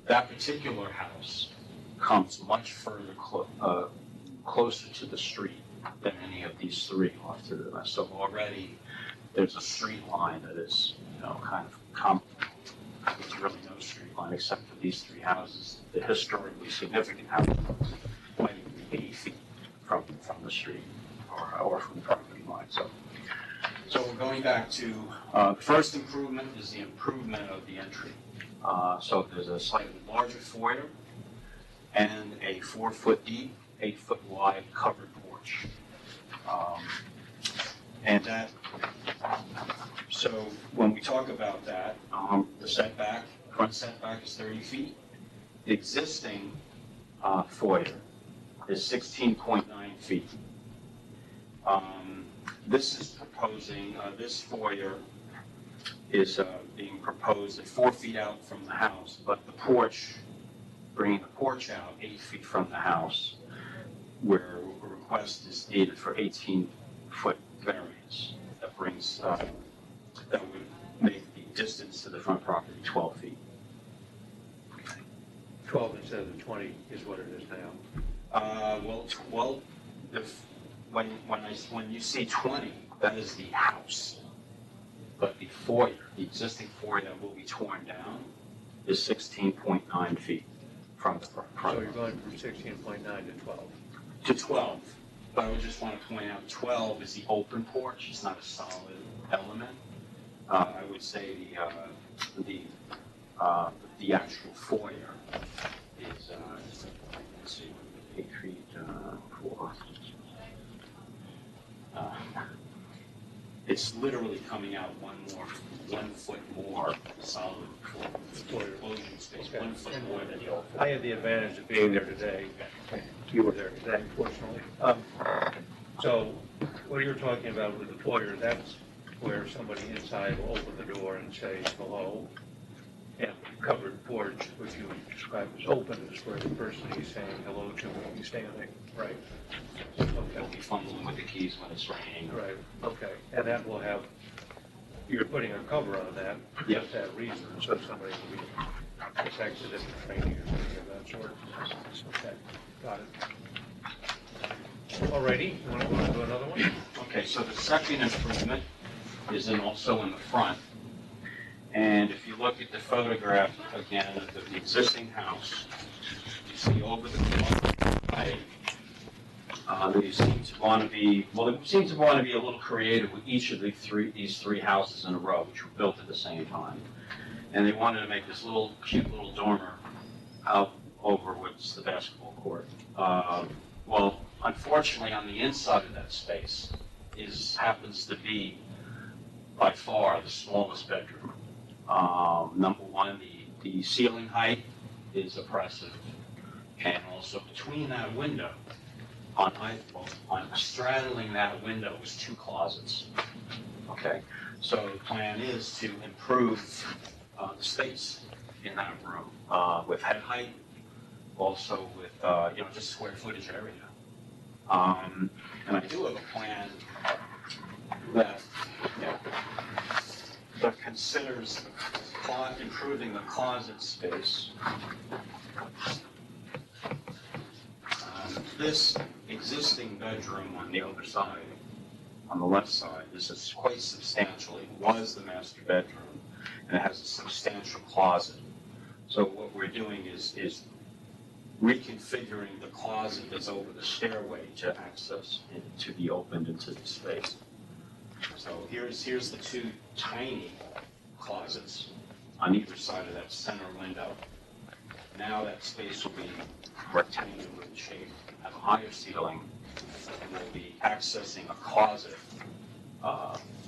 That particular house comes much further closer to the street than any of these 3 off to the west. So already there's a street line that is, kind of there's really no street line except for these 3 houses. The historically significant house might even be 80 feet from the street or from the property line. So we're going back to, the first improvement is the improvement of the entry. So there's a slightly larger foyer and a 4-foot deep, 8-foot wide covered porch. And that, so when we talk about that, the front setback is 30 feet. The existing foyer is 16.9 feet. This is proposing, this foyer is being proposed at 4 feet out from the house, but the porch, bringing the porch out 8 feet from the house, where a request is needed for 18-foot variance. That brings, that would make the distance to the front property 12 feet. 12 instead of the 20 is what it is now. When you see 20, that is the house. But the foyer, the existing foyer that will be torn down, is 16.9 feet from the front. So you're going from 16.9 to 12. To 12. But I would just want to point out, 12 is the open porch, it's not a solid element. I would say the actual foyer is, let's see, 8 feet, 4. It's literally coming out 1 foot more solid for enclosing space, 1 foot more than the old. I had the advantage of being there today. You were there today, fortunately. So what you're talking about with the foyer, that's where somebody inside will open the door and say hello. And covered porch, which you describe as open, is where the person he's saying hello to will be standing, right? They'll Okay, be fumbling with the keys when it's raining. right, okay. And that will have, you're putting a cover on that, Yeah. just that reason, so somebody will be It's exit at the train here, of that sort. Okay, got it. Alrighty, you want to go on to another one? Okay, so the second improvement is also in the front. And if you look at the photograph again of the existing house, you see over the right, they seem to want to be, well, they seem to want to be a little creative with each of these three houses in a row, which were built at the same time. And they wanted to make this little cute little dormer out over what's the basketball court. Well, unfortunately, on the inside of that space happens to be by far the smallest bedroom. Number one, the ceiling height is oppressive, and also between that window, on straddling that window was two closets. Okay, so the plan is to improve the space in that room with head height, also with just square footage area. And I do have a plan that that considers improving the closet space. This existing bedroom on the other side, on the left side, this is quite substantial. It was the master bedroom, and it has a substantial closet. So what we're doing is reconfiguring the closet that's over the stairway to access it, to be opened into the space. So here's the two tiny closets on either side of that center window. Now that space will be rectangular in shape, have a higher ceiling, and we'll be accessing a closet.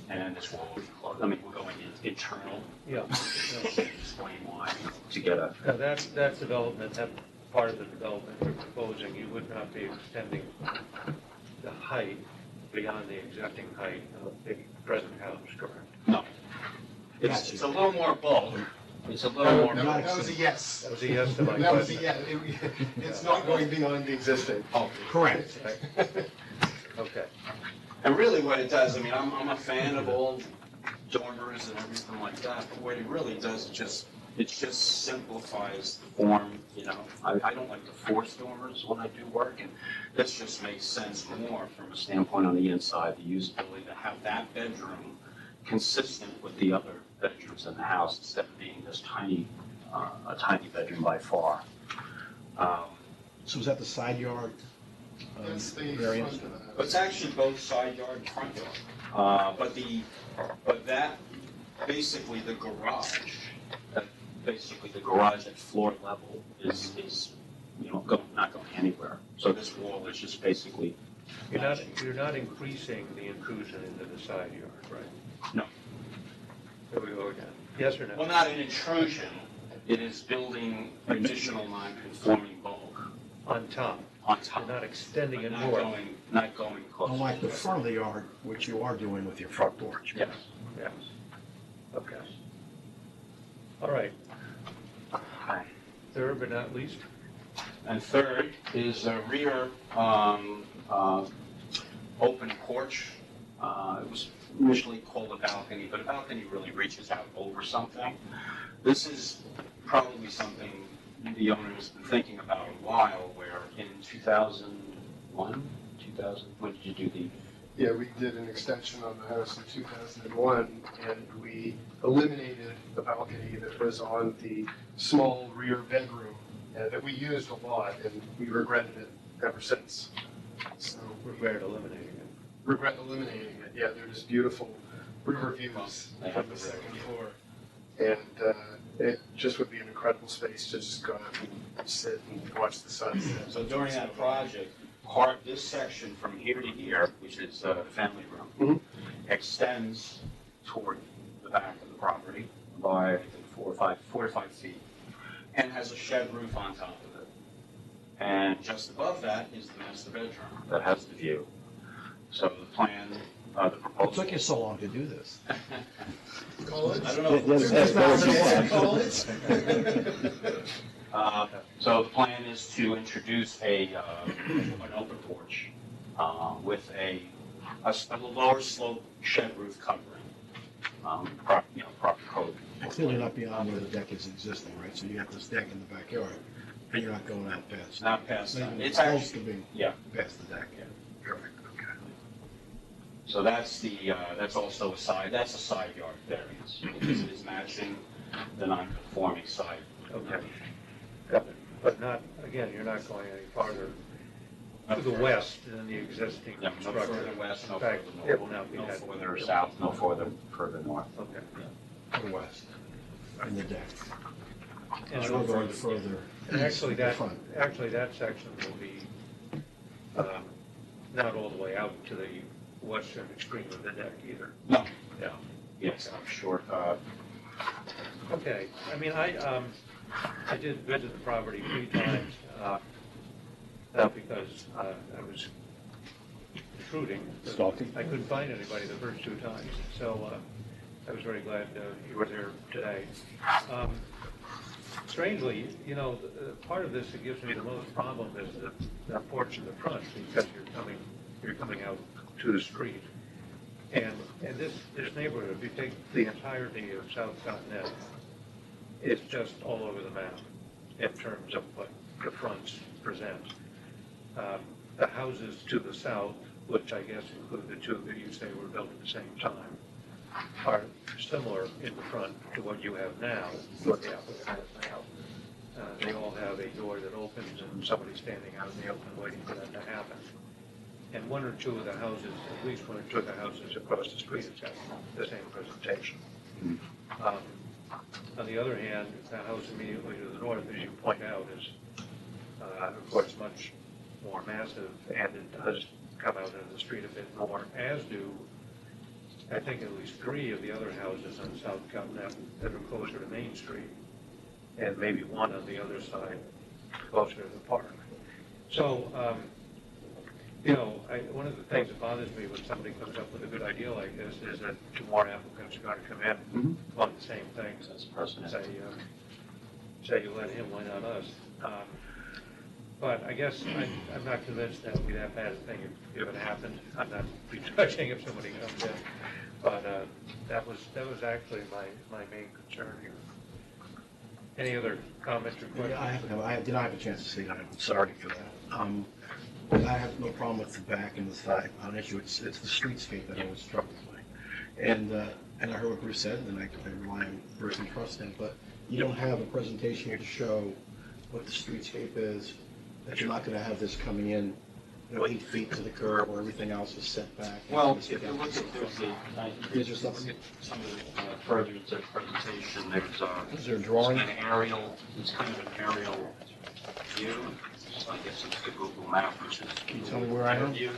And this wall will be closed. I mean, we're going internal. Yeah. Explain why to get a. Now, that's development, that part of the development you're proposing, you would not be extending the height beyond the existing height of the present house, correct? No. It's a little more bulk. It's a little more. That was a yes. That was a yes to my question. That was a yes. It's not going beyond the existing. Oh, Correct. Okay. and really what it does, I mean, I'm a fan of old dormers and everything like that, but what it really does, it just simplifies the form, you know. I don't like to force dormers when I do work, and this just makes sense more from a standpoint on the inside, the usability, to have that bedroom consistent with the other bedrooms in the house instead of being this tiny, a tiny bedroom by far. So is that the side yard? That's the variance? front of the house. It's actually both side yard and front yard. But that, basically the garage at floor level is not going anywhere. So this wall is just basically. You're not increasing the intrusion into the side yard, right? No. There we go again. Yes or no? Well, not an intrusion, it is building additional non-conforming bulk On top. on top. You're not extending But it not more. not going close. Unlike the front of the yard, which you are doing with your front porch. Yes. Yes. Okay. All right. Okay. Third but not least, And third is a rear open porch. It was initially called a balcony, but a balcony really reaches out over something. This is probably something the owner has been thinking about a while, where in 2001, when did you do the? Yeah, we did an extension on the house in 2001, and we eliminated the balcony that was on the small rear bedroom that we used a lot, and we regretted it ever since. So regret eliminating it. regret eliminating it. Yeah, they're just beautiful river views from the second floor. And it just would be an incredible space to just go out and sit and watch the sunset. So during that project, this section from here to here, which is the family room, extends toward the back of the property by, I think, 4 to 5 feet, and has a shed roof on top of it. And just above that is the master bedroom that has the view. So the plan, the proposal. What took you so long to do this? College? I don't know. So the plan is to introduce an open porch with a lower slope shed roof covering, proper code. clearly not beyond where the deck is existing, right? So you have this deck in the backyard, and you're not going out past. Not past that. Even It's close to actually, being yeah. past the deck. Perfect, okay. So that's that's also that's a side yard variance, because it is matching the non-conforming side. Okay. Got it. But not, again, you're not going any farther to the west than the existing No, no structure. further west, no In fact, further north. it will not be No that. further south, no further north. Okay. To the west, in the deck. And So we're going further. And actually, east of the that, front. that section will be, not all the way out to the western extreme of the deck either. No. Yeah. Yes, I'm sure. Okay, I mean, I did visit the property 3 times, not because I was intruding. but Stalking? I couldn't find anybody the first 2 times, so I was very glad you were there today. Strangely, you know, part of this that gives me the most problem is the porch in the front, because you're coming out to the street. And this neighborhood, if you take the entirety of South Continental, it's just all over the map in terms of what the fronts present. The houses to the south, which I guess include the 2 that you say were built at the same time, are similar in the front to what you have now, what the applicant has now. They all have a door that opens and somebody standing out in the open waiting for that to happen. And 1 or 2 of the houses, at least 1 or 2 of the houses across the street have got the same presentation. On the other hand, the house immediately to the north, as you point out, is, of course, much more massive, and it does come out into the street a bit more, as do, I think, at least 3 of the other houses on South Continental that are closer to Main Street, and maybe 1 on the other side, closer to the park. So, you know, one of the things that bothers me when somebody comes up with a good idea like this is that 2 more applicants are going to come in on the same things. That's personal. Say you let him, why not us? But I guess I'm not convinced that would be that bad a thing if it happened. I'm not begrudging if somebody comes in, but that was actually my main concern here. Any other comments or questions? Yeah, I did not have a chance to see it. I'm sorry for that. I have no problem with the back and the side. On issue, it's the streetscape that I was struck with. And I heard what Bruce said, and I rely on Bruce and trust him, but you don't have a presentation here to show what the streetscape is, that you're not gonna have this coming in, 8 feet to the curb where everything else is set back. Well, if you look at Is there something? some of the further into the presentation, there's Is there a drawing? an aerial, it's kind of an aerial view. So I guess it's the Google map, which is. Can you tell me where I am? View.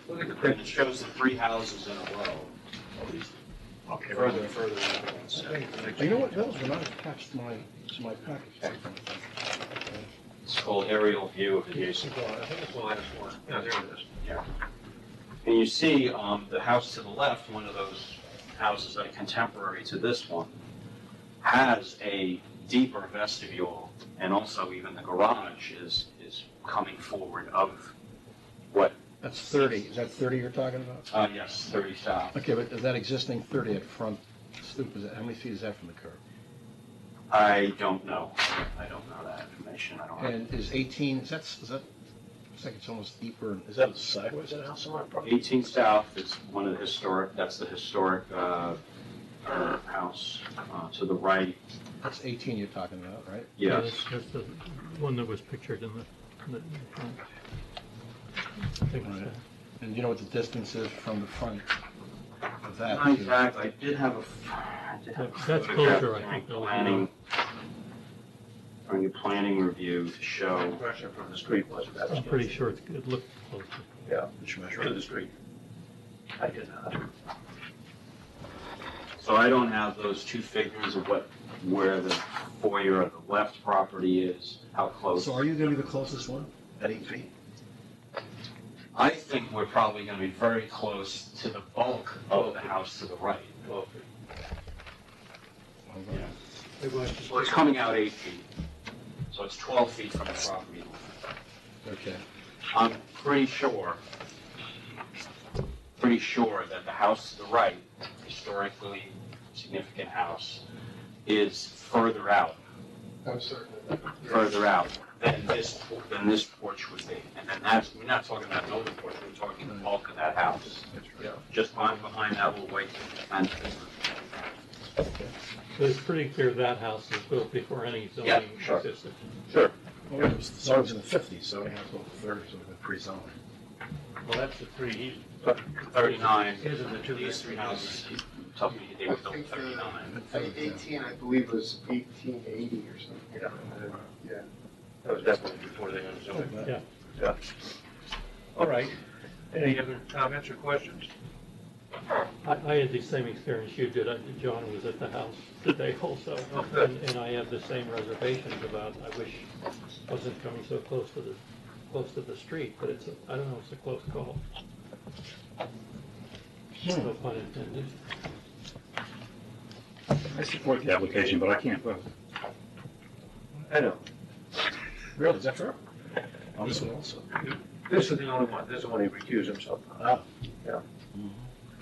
Look at the print, it shows the 3 houses in a row. Okay, Further and further. into the- You know what, those were not attached to my package. It's called aerial view of adjacent. I think it's the last one. Yeah, there it is. Yeah. And you see the house to the left, one of those houses that are contemporary to this one, has a deeper vestibule, and also even the garage is coming forward of what? That's 30, is that 30 you're talking about? Yes, 30 south. Okay, but is that existing 30 at front stoop, how many feet is that from the curb? I don't know. I don't know that information. I don't have. And is 18, is that, looks like it's almost deeper, is that sideways, that house on my property? 18 south is one of the historic, that's the historic house to the right. That's 18 you're talking about, right? Yes. That's the one that was pictured in the front. I think it's Right. that. And you know what the distance is from the front of that? Not exactly. I did have a That's photograph closer, I during think, though. during the planning review to show. Impression from the street was that. I'm pretty sure it looked closer. Yeah, Which measure? to the street. I did not. So I don't have those 2 figures of where the foyer of the left property is, how close. So are you gonna be the closest one at 8 feet? I think we're probably going to be very close to the bulk of the house to the right. Well, Well, it's coming out 8 feet, so it's 12 feet from the property line. Okay. I'm pretty sure that the house to the right, historically significant house, is further out, I'm certain of that. Yeah. further out than this porch would be. And then that's, we're not talking about an open porch, we're talking the bulk of that house. Just behind that little white fence. So it's pretty clear that house was built before any Yeah, zoning sure. existed. Sure. Well, it was zoned in the 50s, so it has to go to 30, so it's been pre-zoned. Well, that's the three, 39. His and the two These three next houses, tough to they were I built in think 39. 18, I believe, was 1880 or something. Yeah. Yeah. that was definitely before they owned zoning. Yeah. Yeah. All right. Any other comments or questions? I had the same experience you did. John was at the house today also, Oh, good. and I have the same reservations about, I wish it wasn't coming so close to the street, but I don't know, it's a close call. No pun intended. I support the application, but I can't vote. I know. Really, is that fair? On this one also? This is the only one, this is the one he recused himself on. Ah.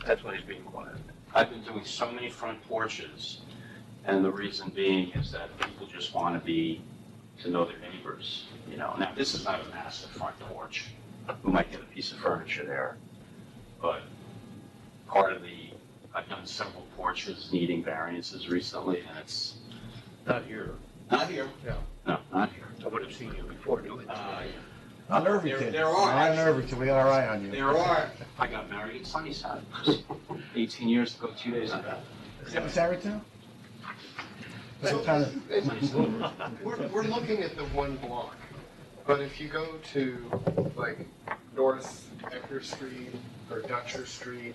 That's when he's being quiet. I've been doing so many front porches, and the reason being is that people just want to know their neighbors, you know. Now, this is not a massive front porch. We might get a piece of furniture there, but I've done several porches needing variances recently, and it's Not here. not here. Yeah. No, not here. I would have seen you before doing it. Not Irvington. There are, Not actually. Irvington, we got our eye on you. There are. I got married in Sunnyside 18 years ago, 2 days ago. Is that Tarrytown? What kind of? We're looking at the one block, but if you go to like North Ecker Street or Dutcher Street,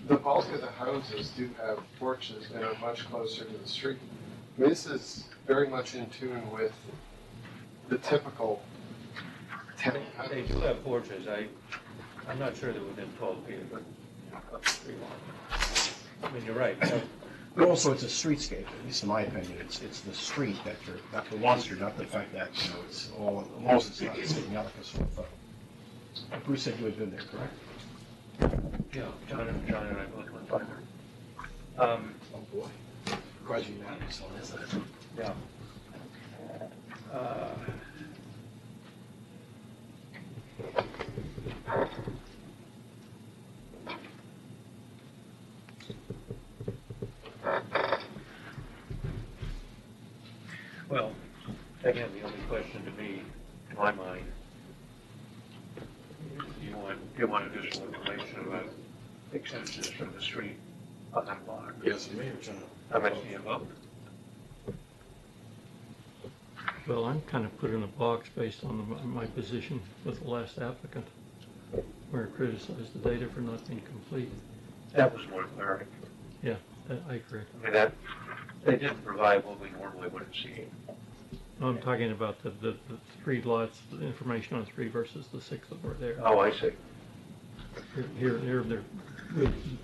the bulk of the houses do have porches and are much closer to the street. I mean, this is very much in tune with the typical town house. They do have porches. I'm not sure they're within 12 feet, but up to 3 miles. I mean, you're right. But also, it's a streetscape, at least in my opinion. It's the street that you're, not the one street, not the fact that, you know, it's all, most it's not sticking out like a sore thumb. Bruce said you had been there, correct? Yeah, John and I both went by there. Oh, boy. Quite unanimous on this. Yeah. Well, again, the only question to me, in my mind, is do you want additional information about extensions from the street on that block? Yes, you may have, John. How much do you vote? Well, I'm kind of put in a box based on my position with the last applicant, where I criticized the data for not being complete. That was more clarity. I agree. I mean, they didn't provide what we normally would have seen. I'm talking about the 3 lots, the information on 3 versus the 6 that were there. Oh, I see.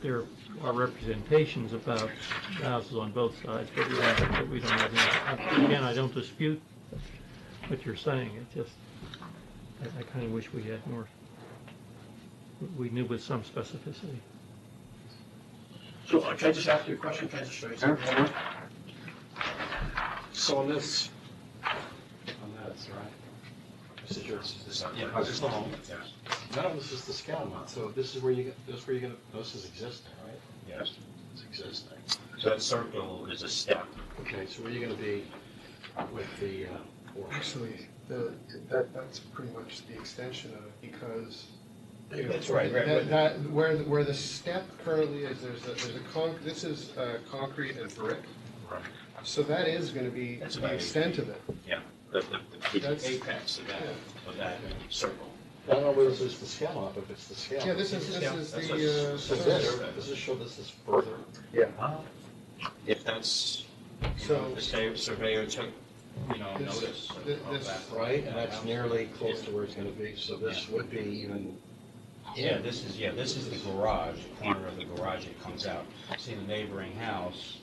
There are representations about houses on both sides, but we don't have any. Again, I don't dispute what you're saying, it's just, I kind of wish we had more, we knew with some specificity. So, can I just ask you a question? Can I just show you something? So on this, on that, right? This is yours, this is, yeah, this is the home. None of this is the scale lot, so this is where you get, this is where you're gonna, this is existing, right? Yes. It's existing. So that circle is a step. Okay, so where are you gonna be with the, porch? Actually, that's pretty much the extension of it, because That's right, where the step currently is, there's a this is concrete and brick. Right. So that is gonna be That's the about extent of it. The That's- apex of that circle. I don't know whether this is the scale lot, but if it's the scale. Yeah, this is the, So does this show this is further? If that's, So- the surveyor took, This- notice this- of that. Right, and that's nearly close to where it's gonna be, so this would be even. Yeah, this is the garage, the corner of the garage that comes out. See the neighboring house,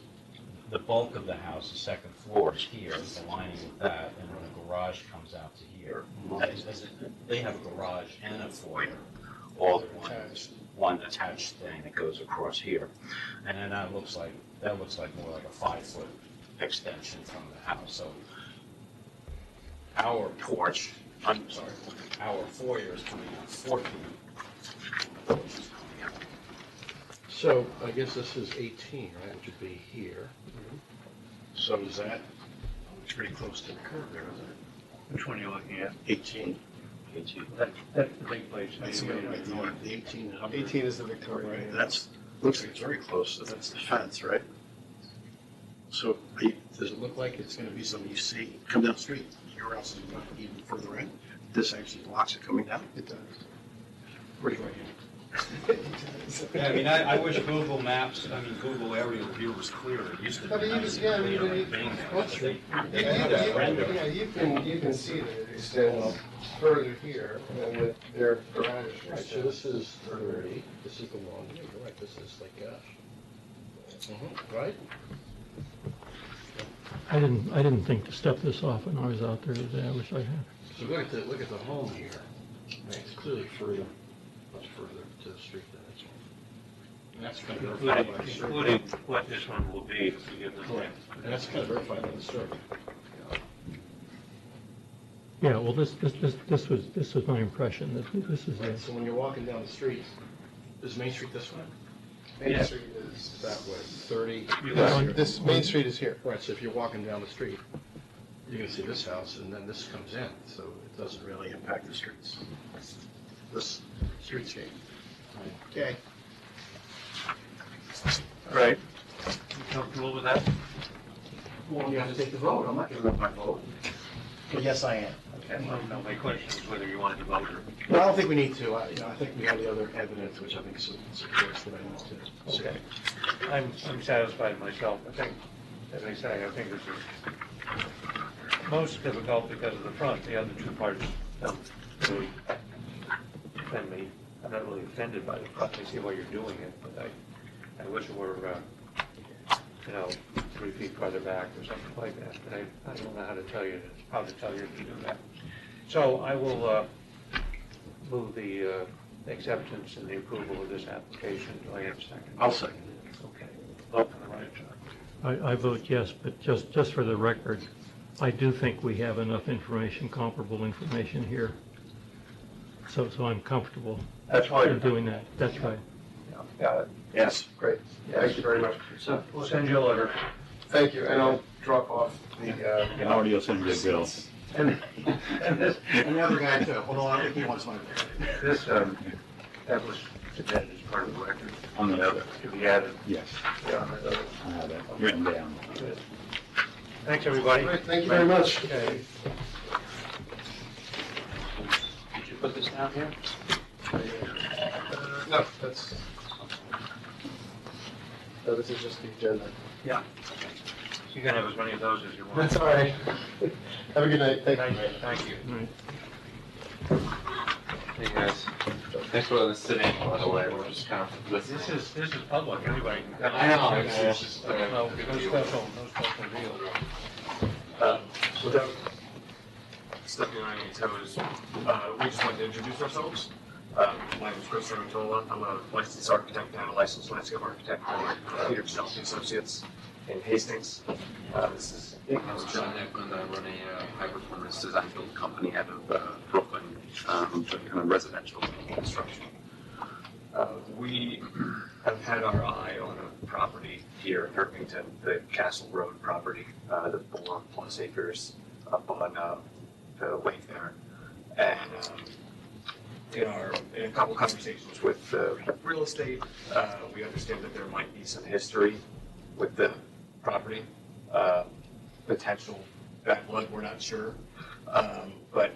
the bulk of the house, the second floor is here, aligning with that, and then the garage comes out to here. They have a garage and a foyer, all in one attached thing that goes across here. And then that looks like more like a 5-foot extension from the house, so our porch, I'm sorry, our foyer is coming out 4 feet. Porch is coming out. So I guess this is 18, right, which would be here. So is that, it's pretty close to the curb there, isn't it? Which one are you looking at? 18. 18. That's the big place. That's the 18. 18 is the Victoria. Right, that's, looks like it's very close, so that's the fence, right? So does it look like it's gonna be something you see, come down the street, your house is not even further in? This actually blocks it coming down? It does. Where do you want Yeah, I mean, I wish Google Maps, I mean, Google aerial view was clearer. It used to be But you nice can- and yeah, clear you and being there. What's They- You they have that rendering. can see that it extends further here and that their garage. Right, so this is 30, this is the one, yeah, you're right, this is like, gosh. Right? I didn't think to step this off when I was out there today. I wish I had. So look at the home here. Right, it's clearly further, much further to the street than this one. And that's kind of verified by the survey. Including what this one will be if we give them. Correct. And that's kind of verified by the survey. Yeah, well, this was my impression, that this is Right, it. so when you're walking down the street, is Main Street this way? Main Street is That way, 30. This Main Street is here. Right, so if you're walking down the street, you're gonna see this house, and then this comes in, so it doesn't really impact the streets. This streetscape. Okay. Right. You comfortable with that? Well, you have to take the vote, I'm not giving up my vote. Well, yes, I am. Okay, well, no, my question is whether you want to vote or. Well, I don't think we need to, I think we have the other evidence, which I think supports what I need to say. Okay. I'm satisfied myself. I think, as I say, I think this is most difficult because of the front. The other two parts don't really offend me. I'm not really offended by the front. I see why you're doing it, but I wish it were, 3 feet farther back or something like that. But I don't know how to tell you, to do that. So I will move the acceptance and the approval of this application. Do I have a second? I'll second Okay. Vote for the right, John. I vote yes, but just for the record, I do think we have enough information, comparable information here. So I'm comfortable That's why in doing that. That's right. Got it. Yes. Great. Thank you very much. So we'll send you a letter. Thank you, and I'll drop off the, And already will send you a bill. And this, And the other guy too, hold on, I think he wants my vote. this, that was submitted as part of the record. On the other, To be added. yes, Yeah, on that other. I have that written down. Good. Thanks, everybody. Great, thank you very much. Okay. Did you put this down here? No, this is just the agenda. You can have as many of those as you want. That's all right. Have a good night. Thank you. Thank you. Right. Hey guys, thanks for letting us sit in, by the way, we're just kind of listening. This is public, anybody can come. I know, it's just, No special deal. Without stepping on any toes, we just wanted to introduce ourselves. My name is Chris Ramantola. I'm a licensed architect and a licensed landscape architect for Peter Self Associates in Hastings. This is John Eckman. I run a high-performance design build company out of Brooklyn, kind of residential construction. We have had our eye on a property here in Irvington, the Castle Road property, the 4+ acres up on the lake there. And in a couple conversations with real estate, we understand that there might be some history with the property, potential bad blood, we're not sure. But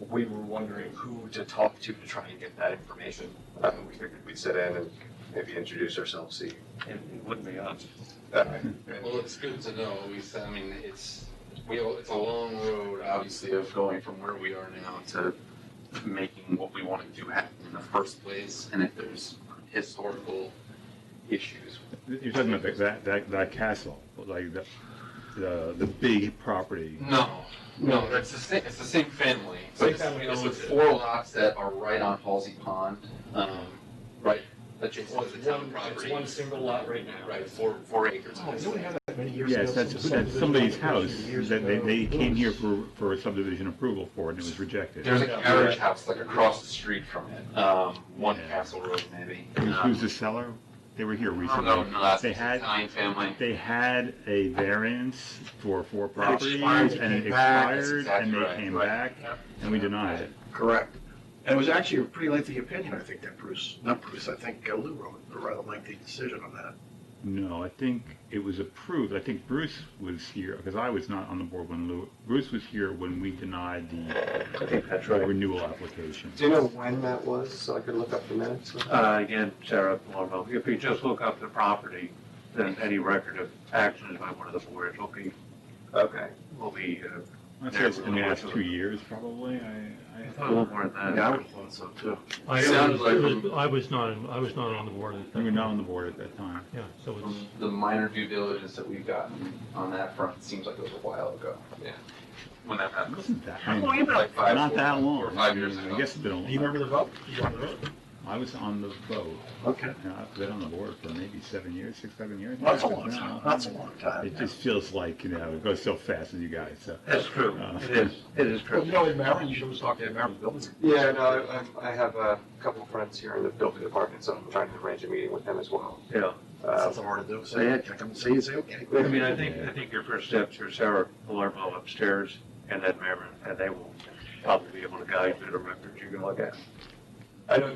we were wondering who to talk to try and get that information. We figured we'd sit in and maybe introduce ourselves, see. It wouldn't be us. Well, it's good to know. It's a long road, obviously, of going from where we are now to making what we want to do happen in the first place. And if there's historical issues. You're talking about that castle, like the big property. No, it's the same family. Same But family it's owns the it. 4 lots that are right on Halsey Pond, right adjacent to the town property. It's one single lot right now. Right, 4 acres. Oh, you only had that many years ago. Yes, that's somebody's house, that they came here for a subdivision approval for, it, and it was rejected. There's a carriage house like across the street from it, one Yeah. Castle Road maybe. Who's the seller? They were here recently. No, that's They the had, Italian family. they had a variance for 4 properties, expired, and it came back. That's expired, exactly and they right, came right. back, and we denied it. Correct. And it was actually a pretty lengthy opinion, I think, that not Bruce, I think Lou wrote a rather lengthy decision on that. No, I think it was approved. I think Bruce was here, because I was not on the board when Bruce was here when we denied the renewal application. Do you know when that was, so I could look up the minutes? Again, Sarah, Palumbo, if you just look up the property, then any record of actions by one of the boards will be, Okay. I'd say it's in the last 2 years, probably. a little more than that. Yeah, I would have thought so too. Sounded like I was not on the board at You that. were not on the board at that time. Yeah, so it's, the minor due diligence that we've gotten on that front seems like it was a while ago. Yeah. When that It happened. wasn't that, How long you been? Like five, not that long. 4 or 5 years I ago. guess it's been a Do you remember the vote? You were on the vote? I was on the vote. Okay. And I've been on the board for maybe 7 years, 6, 7 years. That's a long time. That's a long time. It just feels like, it goes so fast with you guys, so. That's true, it is Well, true. you know, in Maryland, you should always talk to the Maryland building. Yeah, no, I have a couple friends here in the building department, so I'm trying to arrange a meeting with them as well. Yeah, That's hard to do. Say, yeah, come and say, okay. I mean, I think your first steps are Sarah Palermo upstairs and then Marin, and they will probably be able to guide you to the records you can look at. I know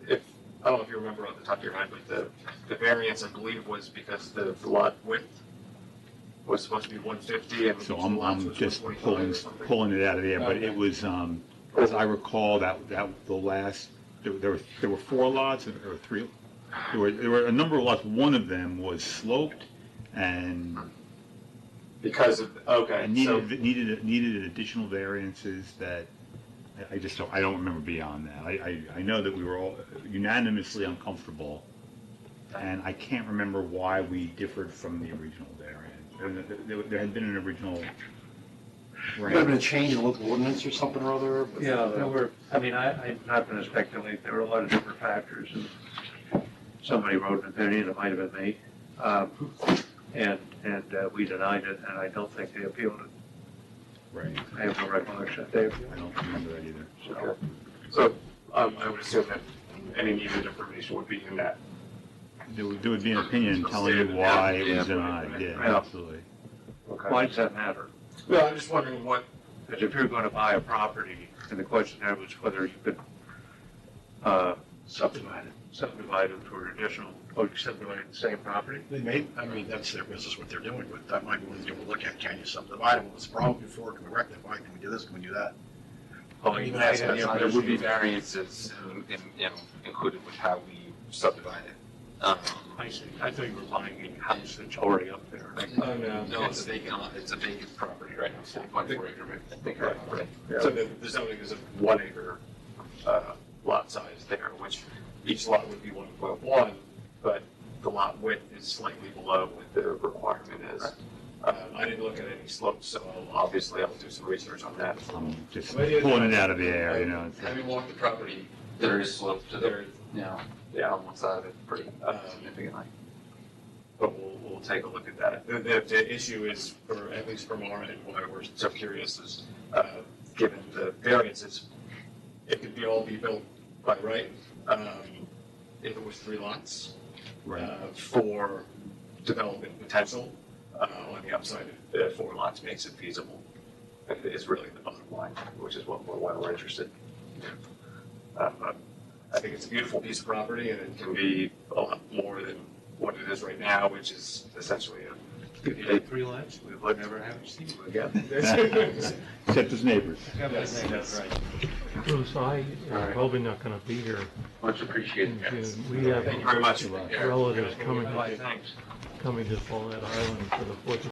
that I don't know if you remember off the top of your head, but the variance, I believe, was because the lot width was supposed to be 150 and So each lot I'm was just 125 or something. pulling it out of the air, but Okay. it was, as I recall, that the last, there were 4 lots, or 3, there were a number of lots, one of them was sloped, and Because of, okay, so, needed additional variances that, I don't remember beyond that. I know that we were all unanimously uncomfortable, and I can't remember why we differed from the original variance. There had been an original Might have been a change in local ordinance or something or other. but- Yeah, there were, I'm not gonna speculate, there were a lot of different factors, and somebody wrote an opinion, it might have been me. And we denied it, and I don't think they appealed it. Right. I have no recollection that they appealed I don't remember that either. it. so I would assume that any needed information would be in that. There would be an opinion telling you why it was denied, yeah, Yeah. absolutely. Why does that matter? Well, I'm just wondering what, Because if you're gonna buy a property, and the question there was whether you could, subdivide it for additional, or you subdivide the same property? They may, that's their business, what they're doing, but that might be one thing to look at, can you subdivide it, what's the problem before, can we rectify, can we do this, can we do that? Oh, Even you ask have- that. There would be variances included with how we subdivide it. I see, I thought you were buying a house that's already up there. oh, no. No, it's a vacant property right now, 4.4 acre vacant property. So the zoning is a 1 acre lot size there, which each lot would be 1.1, but the lot width is slightly below what the requirement is. I didn't look at any slopes, so obviously I'll do some research on that. I'm just pulling it out of the air, it's- Having walked the property, there is slope to There, yeah, on one side of it, pretty significantly. but we'll take a look at that. The issue is, at least from our end, why we're so curious is, given the variances, it could all be built by right, if it was 3 lots. Right. For development potential, on the upside, 4 lots makes it feasible, is really the bottom line, which is why we're interested. I think it's a beautiful piece of property, and it can be a lot more than what it is right now, which is essentially If you had 3 lots, we would never have seen you again. Except his neighbors. That's right. Bruce, I am probably not gonna be here Much in appreciated. June. We have Thank you very much. relatives coming Why, thanks. to Paulette Island for the 4th of